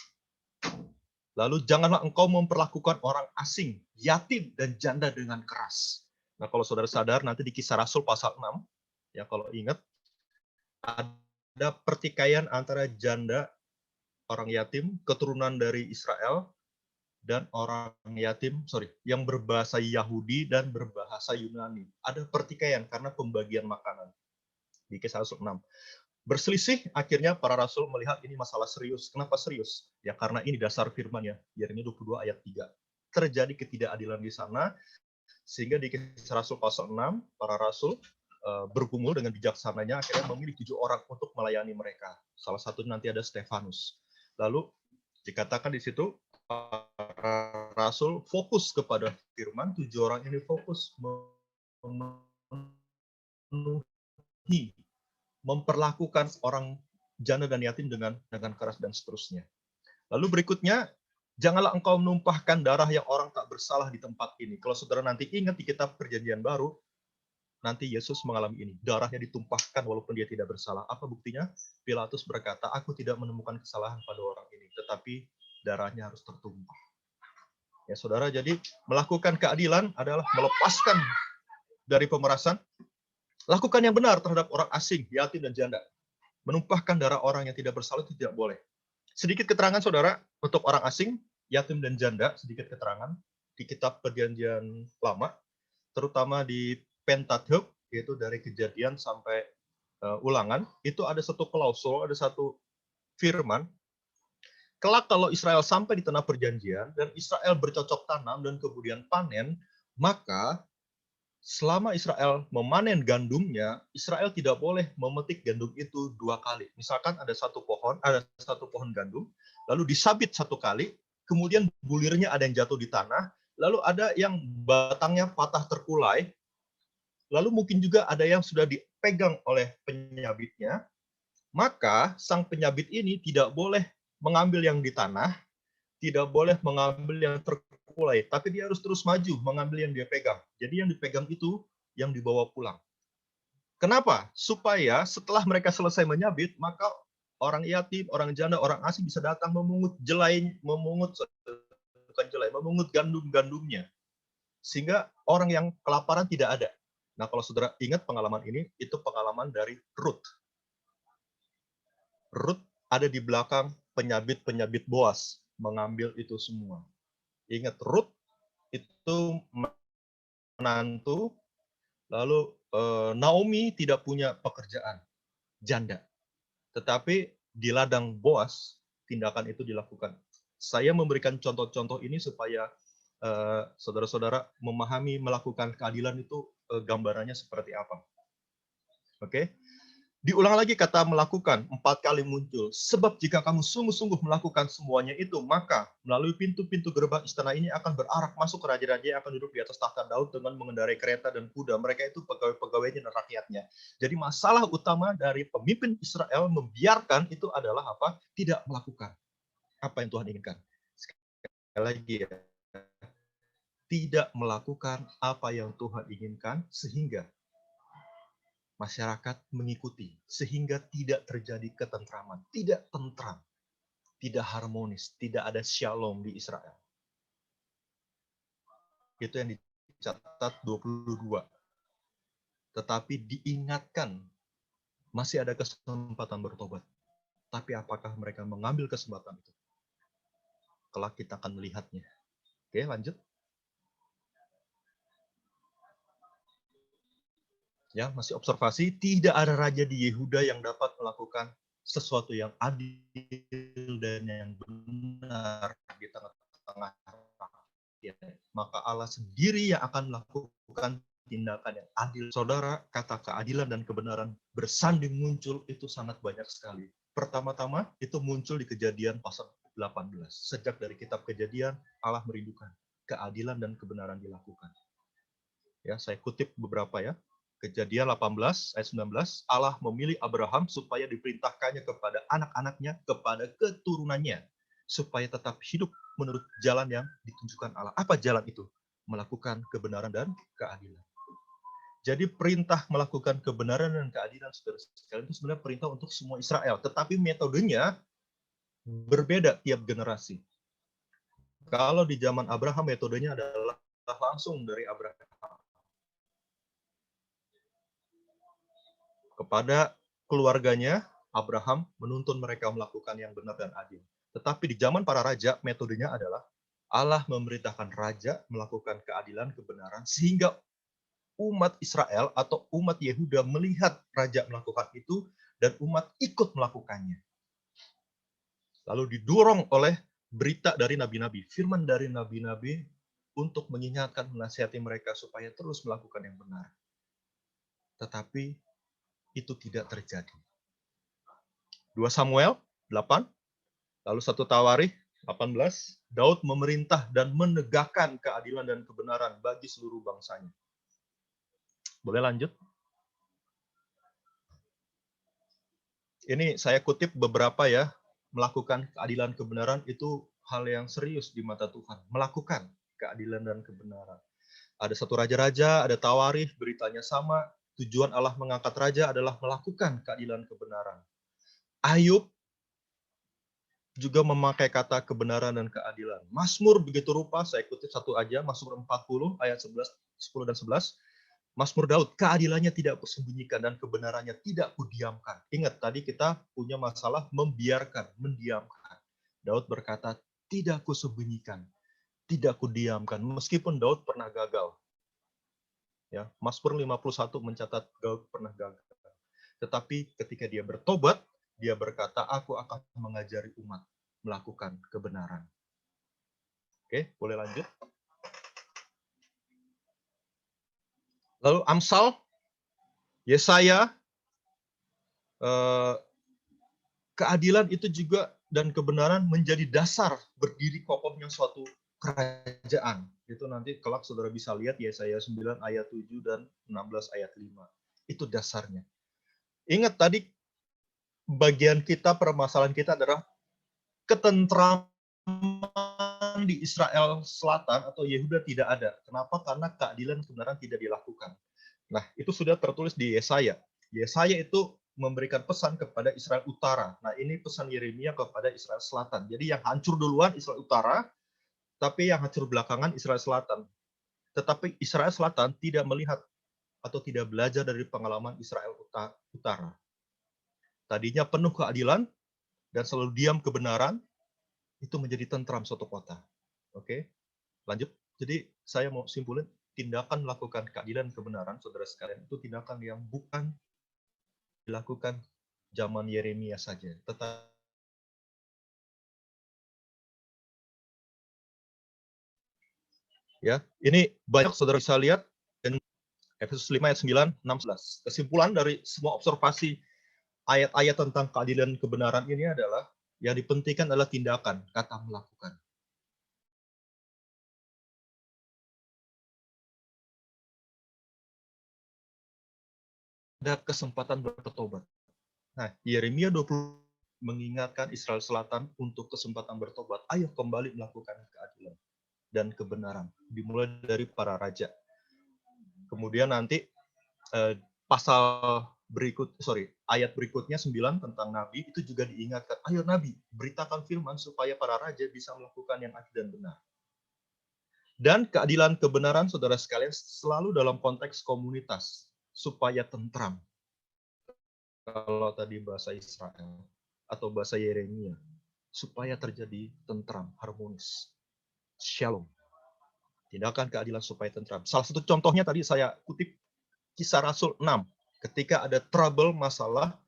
Lalu janganlah engkau memperlakukan orang asing, yatim dan janda dengan keras. Nah, kalau saudara sadar nanti di Kisah Rasul pasal 6, ya kalau ingat, ada pertikaian antara janda, orang yatim, keturunan dari Israel, dan orang yatim, yang berbahasa Yahudi dan berbahasa Yunani. Ada pertikaian karena pembagian makanan. Di Kisah Rasul 6. Berselisih, akhirnya para rasul melihat ini masalah serius. Kenapa serius? Ya karena ini dasar firman ya, Yeremia 22 ayat 3. Terjadi ketidakadilan di sana, sehingga di Kisah Rasul pasal 6, para rasul bergumul dengan bijaksananya, akhirnya memilih 7 orang untuk melayani mereka. Salah satu nanti ada Stefanus. Lalu dikatakan di situ, para rasul fokus kepada firman, 7 orang ini fokus memenuhi, memperlakukan orang janda dan yatim dengan keras dan seterusnya. Lalu berikutnya, janganlah engkau menumpahkan darah yang orang tak bersalah di tempat ini. Kalau saudara nanti ingat di kitab Perjanjian Baru, nanti Yesus mengalami ini. Darahnya ditumpahkan walaupun dia tidak bersalah. Apa buktinya? Pilatus berkata, aku tidak menemukan kesalahan pada orang ini, tetapi darahnya harus tertumpah. Ya saudara, jadi melakukan keadilan adalah melepaskan dari pemerasan. Lakukan yang benar terhadap orang asing, yatim dan janda. Menumpahkan darah orang yang tidak bersalah itu tidak boleh. Sedikit keterangan saudara untuk orang asing, yatim dan janda, sedikit keterangan di kitab Perjanjian Lama, terutama di Pentateuch, yaitu dari Kejadian sampai Ulangan, itu ada satu klausul, ada satu firman, kelak kalau Israel sampai di tanah perjanjian dan Israel bercocok tanam dan kemudian panen, maka selama Israel memanen gandumnya, Israel tidak boleh memetik gandum itu 2 kali. Misalkan ada satu pohon gandum, lalu disabit 1 kali, kemudian bulirnya ada yang jatuh di tanah, lalu ada yang batangnya patah terkulai, lalu mungkin juga ada yang sudah dipegang oleh penyabitnya, maka sang penyabit ini tidak boleh mengambil yang di tanah, tidak boleh mengambil yang terkulai, tapi dia harus terus maju mengambil yang dia pegang. Jadi yang dipegang itu yang dibawa pulang. Kenapa? Supaya setelah mereka selesai menyabit, maka orang yatim, orang janda, orang asing bisa datang memungut gandum-gandumnya. Sehingga orang yang kelaparan tidak ada. Nah, kalau saudara ingat pengalaman ini, itu pengalaman dari Ruth. Ruth ada di belakang penyabit-penyabit Boas, mengambil itu semua. Ingat, Ruth itu menantu, lalu Naomi tidak punya pekerjaan, janda. Tetapi di ladang Boas, tindakan itu dilakukan. Saya memberikan contoh-contoh ini supaya saudara-saudara memahami melakukan keadilan itu gambarannya seperti apa. Oke? Diulang lagi kata melakukan, 4 kali muncul. Sebab jika kamu sungguh-sungguh melakukan semuanya itu, maka melalui pintu-pintu gerbang istana ini akan berarak masuk raja-raja yang akan duduk di atas tahta Daud dengan mengendarai kereta dan kuda. Mereka itu pegawai-pegawainya dan rakyatnya. Jadi masalah utama dari pemimpin Israel membiarkan itu adalah apa? Tidak melakukan apa yang Tuhan inginkan. Sekali lagi ya, tidak melakukan apa yang Tuhan inginkan sehingga masyarakat mengikuti, sehingga tidak terjadi ketentraman, tidak tentram, tidak harmonis, tidak ada shalom di Israel. Itu yang dicatat 22. Tetapi diingatkan, masih ada kesempatan bertobat. Tapi apakah mereka mengambil kesempatan itu? Kelak kita akan melihatnya. Oke, lanjut. Ya, masih observasi, tidak ada raja di Yehuda yang dapat melakukan sesuatu yang adil dan yang benar di tengah-tengah rakyat. Maka Allah sendiri yang akan melakukan tindakan yang adil. Saudara, kata keadilan dan kebenaran bersanding muncul itu sangat banyak sekali. Pertama-tama itu muncul di Kejadian pasal 18. Sejak dari kitab Kejadian, Allah merindukan keadilan dan kebenaran dilakukan. Ya, saya kutip beberapa ya. Kejadian 18 ayat 19, Allah memilih Abraham supaya diperintahkannya kepada anak-anaknya, kepada keturunannya, supaya tetap hidup menurut jalan yang ditunjukkan Allah. Apa jalan itu? melakukan kebenaran dan keadilan. Jadi perintah melakukan kebenaran dan keadilan, saudara sekalian, itu sebenarnya perintah untuk semua Israel. Tetapi metodenya berbeda tiap generasi. Kalau di zaman Abraham, metodenya adalah langsung dari Abraham kepada keluarganya. Abraham menuntun mereka melakukan yang benar dan adil. Tetapi di zaman para raja, metodenya adalah Allah memerintahkan raja melakukan keadilan, kebenaran, sehingga umat Israel atau umat Yehuda melihat raja melakukan itu dan umat ikut melakukannya. Lalu didorong oleh berita dari nabi-nabi, firman dari nabi-nabi untuk mengingatkan, menasihati mereka supaya terus melakukan yang benar. Tetapi itu tidak terjadi. 2 Samuel 8, lalu 1 Tawarikh 18, Daud memerintah dan menegakkan keadilan dan kebenaran bagi seluruh bangsanya. Boleh lanjut? Ini saya kutip beberapa ya, melakukan keadilan kebenaran itu hal yang serius di mata Tuhan. Melakukan keadilan dan kebenaran. Ada satu raja-raja, ada Tawarikh, beritanya sama. Tujuan Allah mengangkat raja adalah melakukan keadilan kebenaran. Ayub juga memakai kata kebenaran dan keadilan. Mazmur begitu rupa, saya kutip satu aja, Mazmur 40 ayat 10 dan 11. Mazmur Daud, keadilannya tidak kusembunyikan dan kebenarannya tidak kudiamkan. Ingat, tadi kita punya masalah membiarkan, mendiamkan. Daud berkata, tidak kusembunyikan, tidak kudiamkan. Meskipun Daud pernah gagal. Ya, Mazmur 51 mencatat Daud pernah gagal. Tetapi ketika dia bertobat, dia berkata, aku akan mengajari umat melakukan kebenaran. Oke, boleh lanjut. Lalu Amsal, Yesaya, keadilan itu juga dan kebenaran menjadi dasar berdiri kokohnya suatu kerajaan. Itu nanti kelak saudara bisa lihat Yesaya 9 ayat 7 dan 16 ayat 5. Itu dasarnya. Ingat tadi bagian kita, permasalahan kita adalah ketentraman di Israel Selatan atau Yehuda tidak ada. Kenapa? Karena keadilan kebenaran tidak dilakukan. Nah, itu sudah tertulis di Yesaya. Yesaya itu memberikan pesan kepada Israel Utara. Nah, ini pesan Yeremia kepada Israel Selatan. Jadi yang hancur duluan Israel Utara, tapi yang hancur belakangan Israel Selatan. Tetapi Israel Selatan tidak melihat atau tidak belajar dari pengalaman Israel Utara. Tadinya penuh keadilan dan selalu diam kebenaran, itu menjadi tentram suatu kota. Oke, lanjut. Jadi saya mau simpulin, tindakan melakukan keadilan kebenaran, saudara sekalian, itu tindakan yang bukan dilakukan zaman Yeremia saja, tetapi ya, ini banyak saudara bisa lihat dan Efesus 5 ayat 9, 16. Kesimpulan dari semua observasi ayat-ayat tentang keadilan kebenaran ini adalah yang dipentingkan adalah tindakan, kata melakukan. Ada kesempatan bertobat. Nah, Yeremia 20 mengingatkan Israel Selatan untuk kesempatan bertobat. Ayo kembali melakukan keadilan dan kebenaran. Dimulai dari para raja. Kemudian nanti ayat berikutnya 9 tentang nabi itu juga diingatkan. Ayo nabi, beritakan firman supaya para raja bisa melakukan yang adil dan benar. Dan keadilan kebenaran, saudara sekalian, selalu dalam konteks komunitas supaya tentram. Kalau tadi bahasa Israel atau bahasa Yeremia, supaya terjadi tentram, harmonis, shalom. Tindakan keadilan supaya tentram. Salah satu contohnya tadi saya kutip Kisah Rasul 6. Ketika ada trouble, masalah,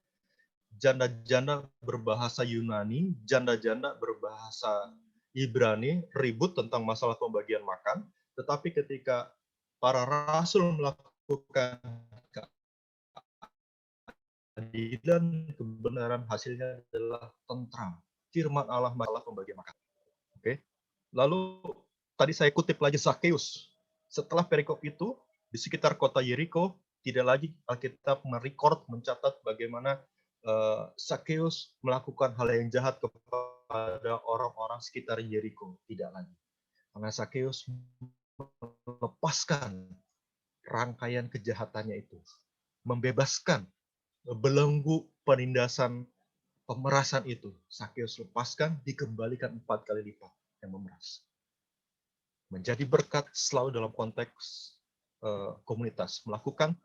janda-janda berbahasa Yunani, janda-janda berbahasa Ibrani, ribut tentang masalah pembagian makan. Tetapi ketika para rasul melakukan keadilan kebenaran, hasilnya adalah tentram. Firman Allah masalah pembagian makan. Oke. Lalu tadi saya kutip lagi Zakheus. Setelah perikop itu, di sekitar kota Yeriko, tidak lagi Alkitab merekord, mencatat bagaimana Zakheus melakukan hal yang jahat kepada orang-orang sekitar Yeriko. Tidak lagi. Karena Zakheus melepaskan rangkaian kejahatannya itu, membebaskan belenggu penindasan pemerasan itu. Sakeus lepaskan, dikembalikan 4 kali lipat yang memeras. Menjadi berkat selalu dalam konteks komunitas, melakukan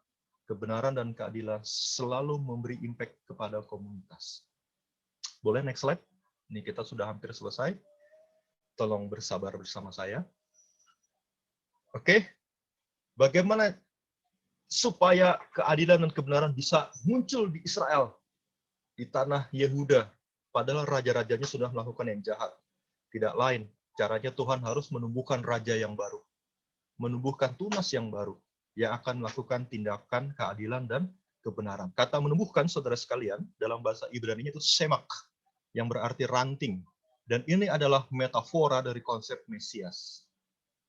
kebenaran dan keadilan selalu memberi impact kepada komunitas. Boleh next slide? Ini kita sudah hampir selesai. Tolong bersabar bersama saya. Oke, bagaimana supaya keadilan dan kebenaran bisa muncul di Israel, di tanah Yehuda, padahal raja-rajanya sudah melakukan yang jahat. Tidak lain, caranya Tuhan harus menumbuhkan raja yang baru, menumbuhkan tunas yang baru, yang akan melakukan tindakan keadilan dan kebenaran. Kata menumbuhkan, saudara sekalian, dalam bahasa Ibrani itu semak, yang berarti ranting. Dan ini adalah metafora dari konsep Mesias.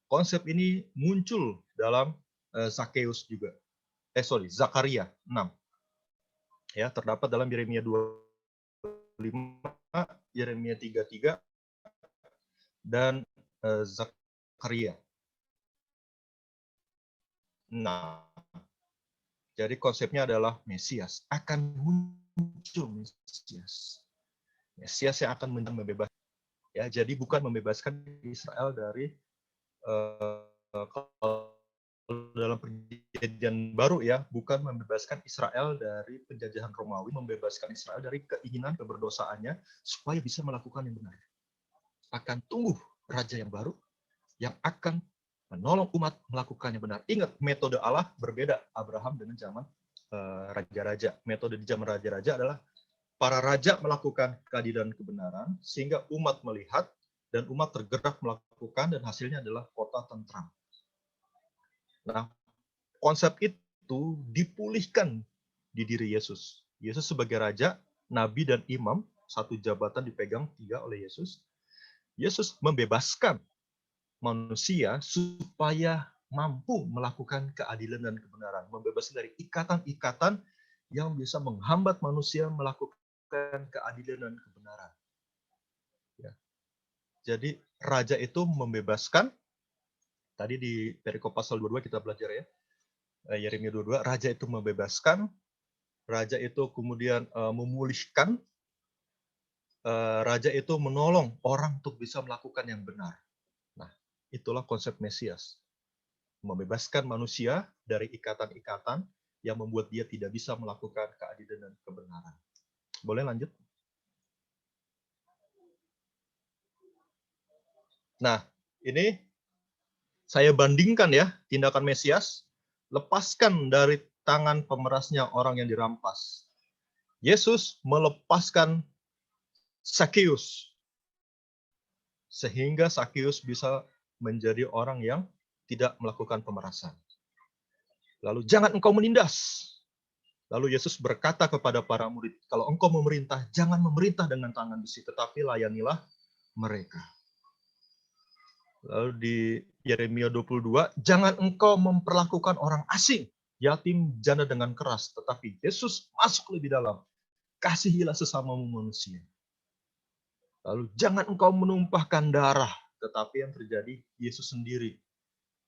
Konsep ini muncul dalam Sakeus juga. Zakaria 6. Ya, terdapat dalam Yeremia 25, Yeremia 33, dan Zakaria. Nah, jadi konsepnya adalah Mesias. Akan muncul Mesias. Mesias yang akan membebaskan. Ya, jadi bukan membebaskan Israel dari dalam perjanjian baru ya, bukan membebaskan Israel dari penjajahan Romawi, membebaskan Israel dari keinginan keberdosaannya supaya bisa melakukan yang benar. Akan tumbuh raja yang baru yang akan menolong umat melakukan yang benar. Ingat, metode Allah berbeda Abraham dengan zaman raja-raja. Metode di zaman raja-raja adalah para raja melakukan keadilan dan kebenaran sehingga umat melihat dan umat tergerak melakukan, dan hasilnya adalah kota tentram. Nah, konsep itu dipulihkan di diri Yesus. Yesus sebagai raja, nabi, dan imam, satu jabatan dipegang 3 oleh Yesus. Yesus membebaskan manusia supaya mampu melakukan keadilan dan kebenaran. Membebaskan dari ikatan-ikatan yang bisa menghambat manusia melakukan keadilan dan kebenaran. Ya. Jadi, raja itu membebaskan. Tadi di perikop pasal 22 kita belajar ya. Yeremia 22, raja itu membebaskan, raja itu kemudian memulihkan, raja itu menolong orang untuk bisa melakukan yang benar. Nah, itulah konsep Mesias. Membebaskan manusia dari ikatan-ikatan yang membuat dia tidak bisa melakukan keadilan dan kebenaran. Boleh lanjut? Nah, ini saya bandingkan ya, tindakan Mesias, lepaskan dari tangan pemerasnya orang yang dirampas. Yesus melepaskan Sakeus, sehingga Sakeus bisa menjadi orang yang tidak melakukan pemerasan. Lalu, jangan engkau menindas. Lalu Yesus berkata kepada para murid, kalau engkau memerintah, jangan memerintah dengan tangan besi, tetapi layanilah mereka. Lalu di Yeremia 22, jangan engkau memperlakukan orang asing, yatim, janda dengan keras, tetapi Yesus masuk lebih dalam. Kasihilah sesamamu manusia. Lalu jangan engkau menumpahkan darah, tetapi yang terjadi Yesus sendiri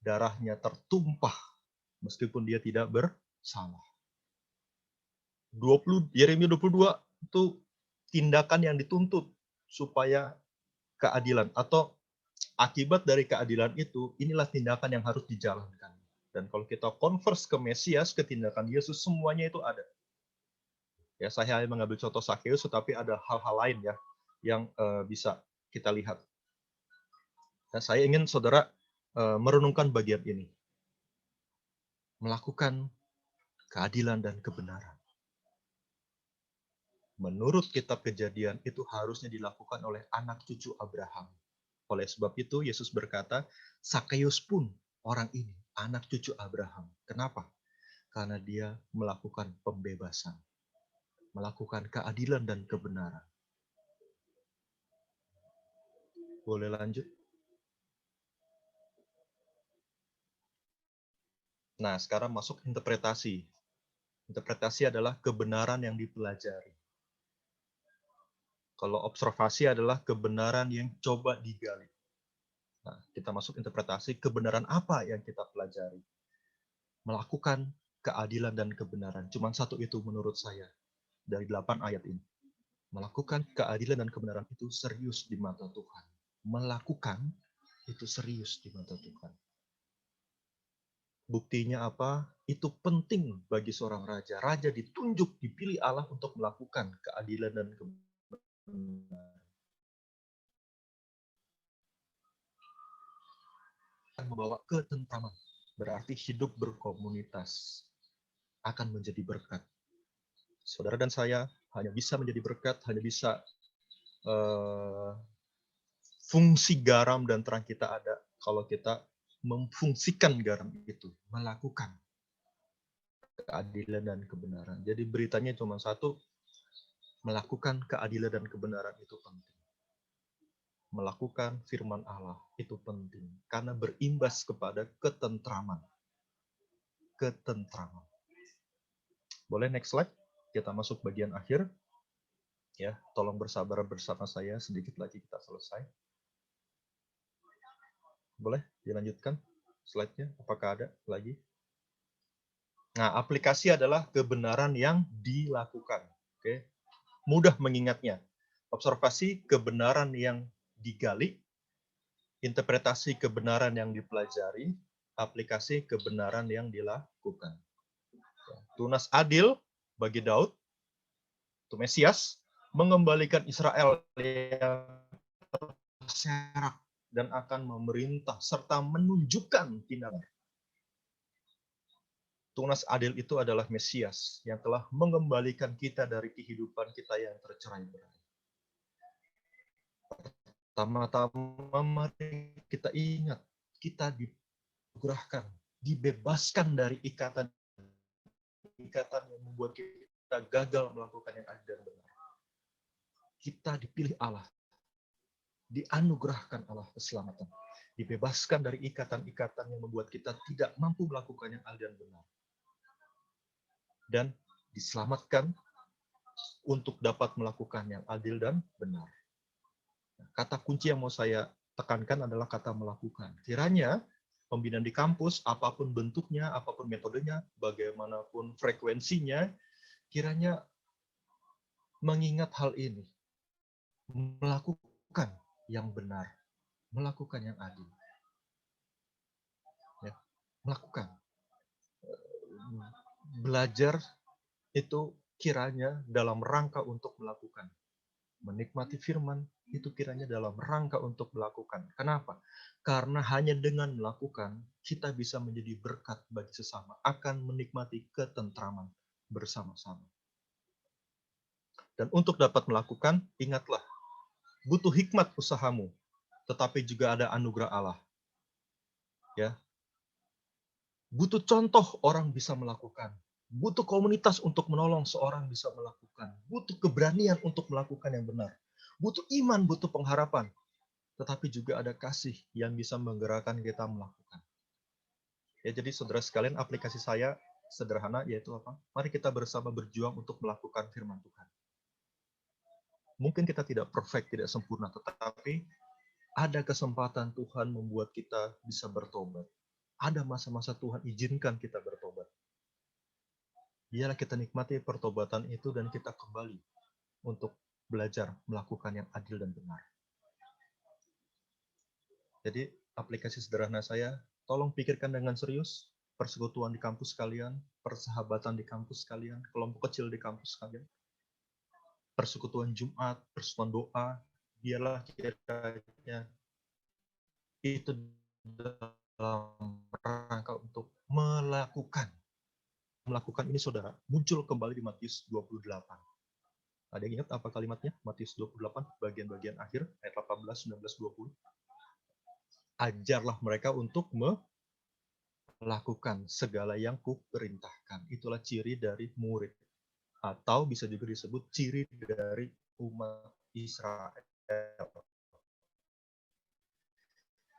darahnya tertumpah meskipun dia tidak bersalah. Yeremia 22 itu tindakan yang dituntut supaya keadilan atau akibat dari keadilan itu, inilah tindakan yang harus dijalankan. Dan kalau kita converse ke Mesias, ke tindakan Yesus, semuanya itu ada. Ya, saya hanya mengambil contoh Sakeus, tetapi ada hal-hal lain ya yang bisa kita lihat. Dan saya ingin saudara merenungkan bagian ini. Melakukan keadilan dan kebenaran. Menurut kitab Kejadian, itu harusnya dilakukan oleh anak cucu Abraham. Oleh sebab itu, Yesus berkata, Sakeus pun orang ini, anak cucu Abraham. Kenapa? Karena dia melakukan pembebasan. Melakukan keadilan dan kebenaran. Boleh lanjut? Nah, sekarang masuk interpretasi. Interpretasi adalah kebenaran yang dipelajari. Kalau observasi adalah kebenaran yang coba digali. Nah, kita masuk interpretasi kebenaran apa yang kita pelajari. Melakukan keadilan dan kebenaran. Cuma satu itu menurut saya dari 8 ayat ini. Melakukan keadilan dan kebenaran itu serius di mata Tuhan. Melakukan itu serius di mata Tuhan. Buktinya apa? Itu penting bagi seorang raja. Raja ditunjuk, dipilih Allah untuk melakukan keadilan dan kebenaran. Membawa ketentraman. Berarti hidup berkomunitas akan menjadi berkat. Saudara dan saya hanya bisa menjadi berkat, hanya bisa fungsi garam dan terang kita ada kalau kita memfungsikan garam itu, melakukan keadilan dan kebenaran. Jadi beritanya cuma satu, melakukan keadilan dan kebenaran itu penting. Melakukan firman Allah itu penting karena berimbas kepada ketentraman. Ketentraman. Boleh next slide? Kita masuk bagian akhir. Ya, tolong bersabar bersama saya, sedikit lagi kita selesai. Boleh dilanjutkan slide-nya? Apakah ada lagi? Nah, aplikasi adalah kebenaran yang dilakukan. Oke. Mudah mengingatnya. Observasi kebenaran yang digali, interpretasi kebenaran yang dipelajari, aplikasi kebenaran yang dilakukan. Tunas adil bagi Daud, itu Mesias, mengembalikan Israel yang terserak dan akan memerintah serta menunjukkan tindakan. Tunas adil itu adalah Mesias yang telah mengembalikan kita dari kehidupan kita yang tercerai-berai. Pertama-tama mari kita ingat, kita digerahkan, dibebaskan dari ikatan yang membuat kita gagal melakukan yang adil dan benar. Kita dipilih Allah, dianugerahkan Allah keselamatan, dibebaskan dari ikatan-ikatan yang membuat kita tidak mampu melakukan yang adil dan benar. Dan diselamatkan untuk dapat melakukan yang adil dan benar. Kata kunci yang mau saya tekankan adalah kata melakukan. Kiranya pembinaan di kampus, apapun bentuknya, apapun metodenya, bagaimanapun frekuensinya, kiranya mengingat hal ini. Melakukan yang benar, melakukan yang adil. Ya, melakukan. Belajar itu kiranya dalam rangka untuk melakukan. Menikmati firman itu kiranya dalam rangka untuk melakukan. Kenapa? Karena hanya dengan melakukan, kita bisa menjadi berkat bagi sesama, akan menikmati ketentraman bersama-sama. Dan untuk dapat melakukan, ingatlah, butuh hikmat usahamu, tetapi juga ada anugerah Allah. Ya. Butuh contoh orang bisa melakukan. Butuh komunitas untuk menolong seorang bisa melakukan. Butuh keberanian untuk melakukan yang benar. Butuh iman, butuh pengharapan. Tetapi juga ada kasih yang bisa menggerakkan kita melakukan. Ya, jadi saudara sekalian, aplikasi saya sederhana, yaitu apa? Mari kita bersama berjuang untuk melakukan firman Tuhan. Mungkin kita tidak perfect, tidak sempurna, tetapi ada kesempatan Tuhan membuat kita bisa bertobat. Ada masa-masa Tuhan izinkan kita bertobat. Biarlah kita nikmati pertobatan itu dan kita kembali untuk belajar melakukan yang adil dan benar. Jadi aplikasi sederhana saya, tolong pikirkan dengan serius persekutuan di kampus kalian, persahabatan di kampus kalian, kelompok kecil di kampus kalian, persekutuan Jumat, persekutuan doa, biarlah kiranya itu dalam rangka untuk melakukan ini, saudara, muncul kembali di Matius 28. Ada yang ingat apa kalimatnya? Matius 28, bagian-bagian akhir, ayat 18, 19, 20. Ajarlah mereka untuk melakukan segala yang kuperintahkan. Itulah ciri dari murid. Atau bisa juga disebut ciri dari umat Israel.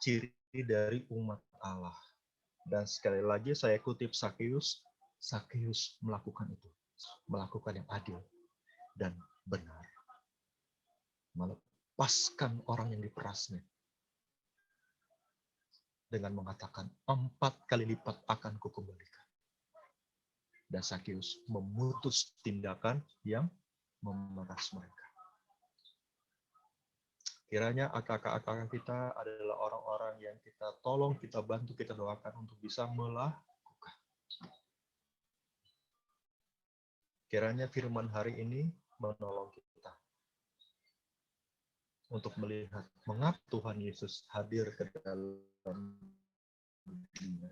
Ciri dari umat Allah. Dan sekali lagi saya kutip Sakeus melakukan itu. Melakukan yang adil dan benar. Melepaskan orang yang diperasnya. dengan mengatakan 4 kali lipat akan kukembalikan. Dan Sakeus memutus tindakan yang memeras mereka. Kiranya akak-akak kita adalah orang-orang yang kita tolong, kita bantu, kita doakan untuk bisa melakukan. Kiranya firman hari ini menolong kita untuk melihat mengapa Tuhan Yesus hadir ke dalam dunia.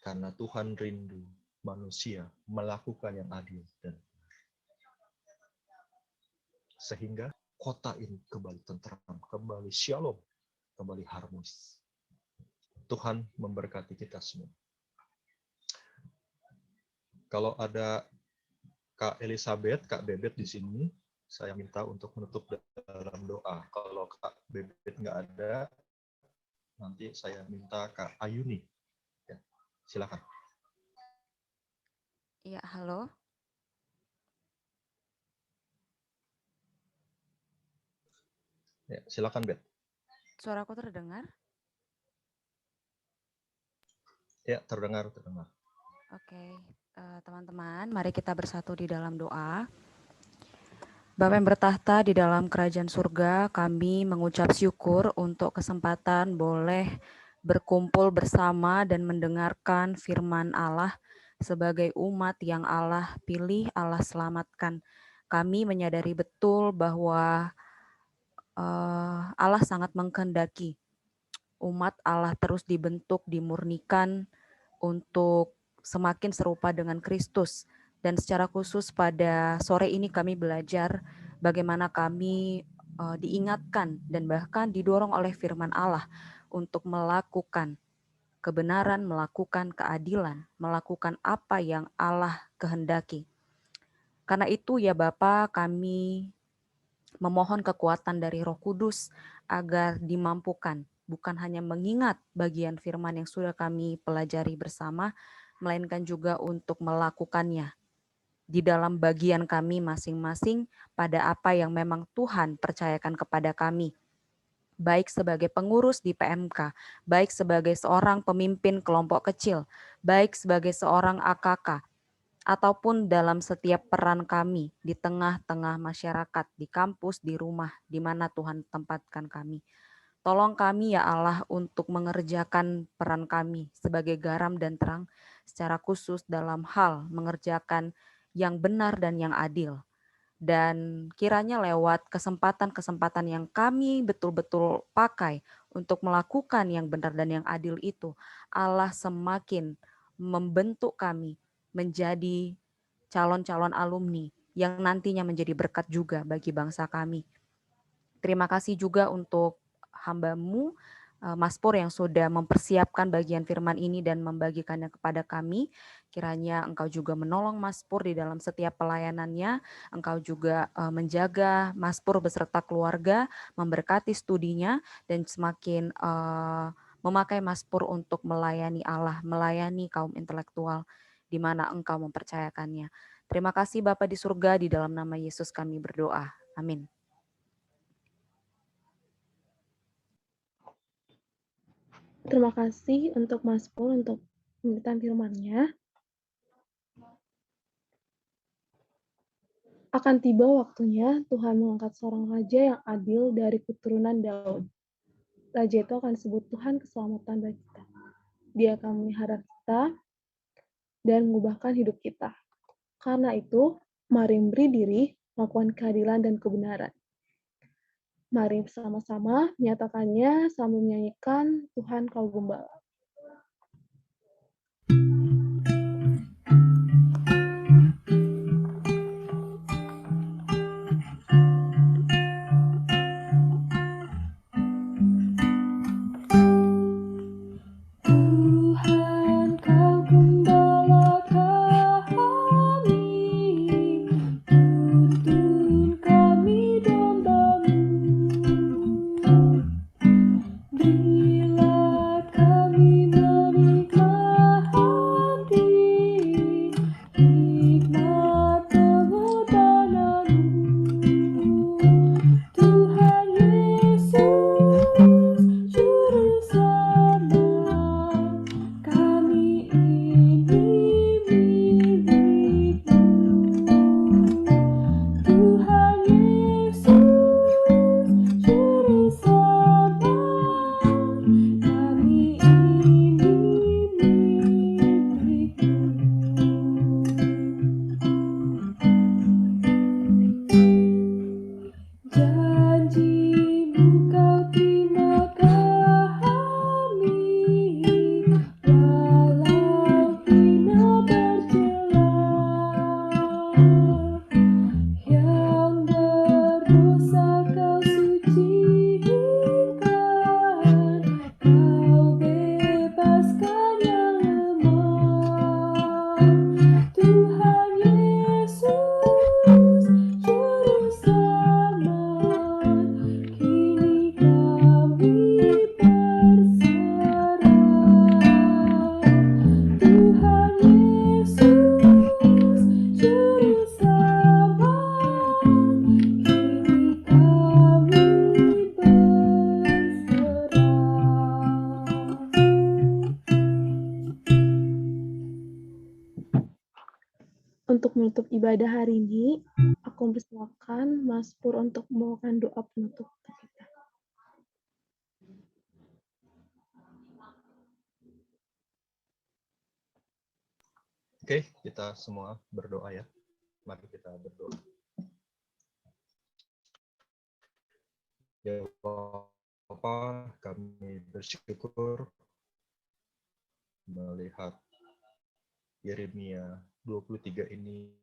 Karena Tuhan rindu manusia melakukan yang adil dan sehingga kota ini kembali tentram, kembali shalom, kembali harmonis. Tuhan memberkati kita semua. Kalau ada Kak Elizabeth, Kak Bebet di sini, saya minta untuk menutup dalam doa. Kalau Kak Bebet nggak ada, nanti saya minta Kak Ayuni. Ya, silakan. Iya, halo. Ya, silakan, Bet. Suaraku terdengar? Ya, terdengar. Oke, teman-teman, mari kita bersatu di dalam doa. Bapa yang bertahta di dalam kerajaan surga, kami mengucap syukur untuk kesempatan boleh berkumpul bersama dan mendengarkan firman Allah sebagai umat yang Allah pilih, Allah selamatkan. Kami menyadari betul bahwa Allah sangat mengkehendaki umat Allah terus dibentuk, dimurnikan untuk semakin serupa dengan Kristus. Dan secara khusus pada sore ini kami belajar bagaimana kami diingatkan dan bahkan didorong oleh firman Allah untuk melakukan kebenaran, melakukan keadilan, melakukan apa yang Allah kehendaki. Karena itu ya Bapa, kami memohon kekuatan dari Roh Kudus agar dimampukan bukan hanya mengingat bagian firman yang sudah kami pelajari bersama, melainkan juga untuk melakukannya di dalam bagian kami masing-masing pada apa yang memang Tuhan percayakan kepada kami. Baik sebagai pengurus di PMK, baik sebagai seorang pemimpin kelompok kecil, baik sebagai seorang AKK, ataupun dalam setiap peran kami di tengah-tengah masyarakat, di kampus, di rumah, di mana Tuhan tempatkan kami. Tolong kami ya Allah untuk mengerjakan peran kami sebagai garam dan terang secara khusus dalam hal mengerjakan yang benar dan yang adil. Dan kiranya lewat kesempatan-kesempatan yang kami betul-betul pakai untuk melakukan yang benar dan yang adil itu, Allah semakin membentuk kami menjadi calon-calon alumni yang nantinya menjadi berkat juga bagi bangsa kami. Terima kasih juga untuk hamba-Mu, Mas Pur yang sudah mempersiapkan bagian firman ini dan membagikannya kepada kami. Kiranya Engkau juga menolong Mas Pur di dalam setiap pelayanannya. Engkau juga menjaga Mas Pur beserta keluarga, memberkati studinya, dan semakin memakai Mas Pur untuk melayani Allah, melayani kaum intelektual di mana Engkau mempercayakannya. Terima kasih Bapa di surga, di dalam nama Yesus kami berdoa. Amin. Terima kasih untuk Mas Pur untuk pemberitaan firman-Nya. Akan tiba waktunya Tuhan mengangkat seorang raja yang adil dari keturunan Daud. Raja itu akan disebut Tuhan keselamatan bagi kita. Dia akan memelihara kita dan mengubahkan hidup kita. Karena itu, mari beri diri melakukan keadilan dan kebenaran. Mari bersama-sama menyatakannya sambil menyanyikan Tuhan Kau Gembala. Bila kami menikmati menutup ibadah hari ini, aku mempersilakan Mas Pur untuk membawakan doa penutup kita. Oke, kita semua berdoa ya. Mari kita berdoa. Ya Bapa, kami bersyukur melihat Yeremia 23 ini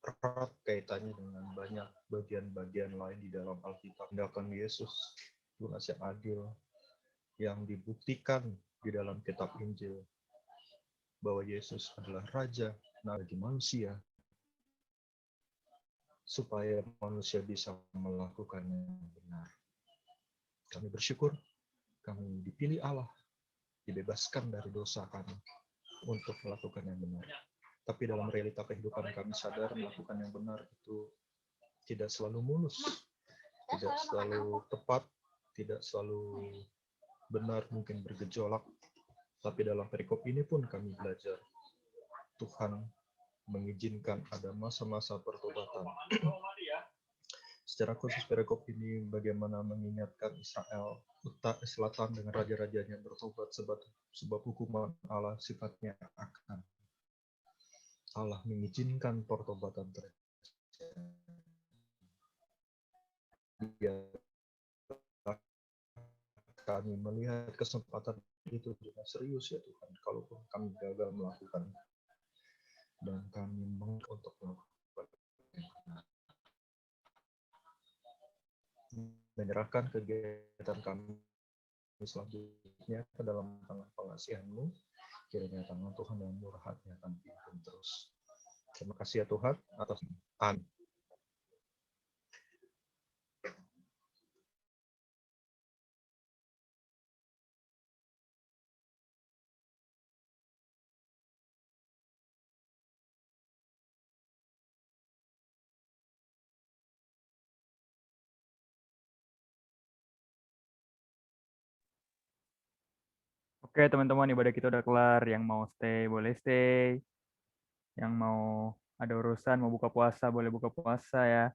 erat kaitannya dengan banyak bagian-bagian lain di dalam Alkitab. Tindakan Yesus, lunas yang adil, yang dibuktikan di dalam kitab Injil, bahwa Yesus adalah Raja bagi manusia, supaya manusia bisa melakukan yang benar. Kami bersyukur, kami dipilih Allah, dibebaskan dari dosa kami untuk melakukan yang benar. Tapi dalam realita kehidupan kami sadar melakukan yang benar itu tidak selalu mulus, tidak selalu tepat, tidak selalu benar, mungkin bergejolak. Tapi dalam perikop ini pun kami belajar Tuhan mengizinkan ada masa-masa pertobatan. Secara khusus perikop ini bagaimana mengingatkan Israel selatan dengan raja-rajanya bertobat sebab hukuman Allah sifatnya akan. Allah mengizinkan pertobatan kami melihat kesempatan itu dengan serius ya Tuhan, kalaupun kami gagal melakukan dan kami untuk melakukan menyerahkan kegiatan kami selanjutnya ke dalam tangan pengasihan-Mu, kiranya tangan Tuhan yang murah hati akan pimpin terus. Terima kasih ya Tuhan atas amin. Oke teman-teman, ibadah kita udah kelar. Yang mau stay boleh stay. Yang mau ada urusan mau buka puasa boleh buka puasa ya.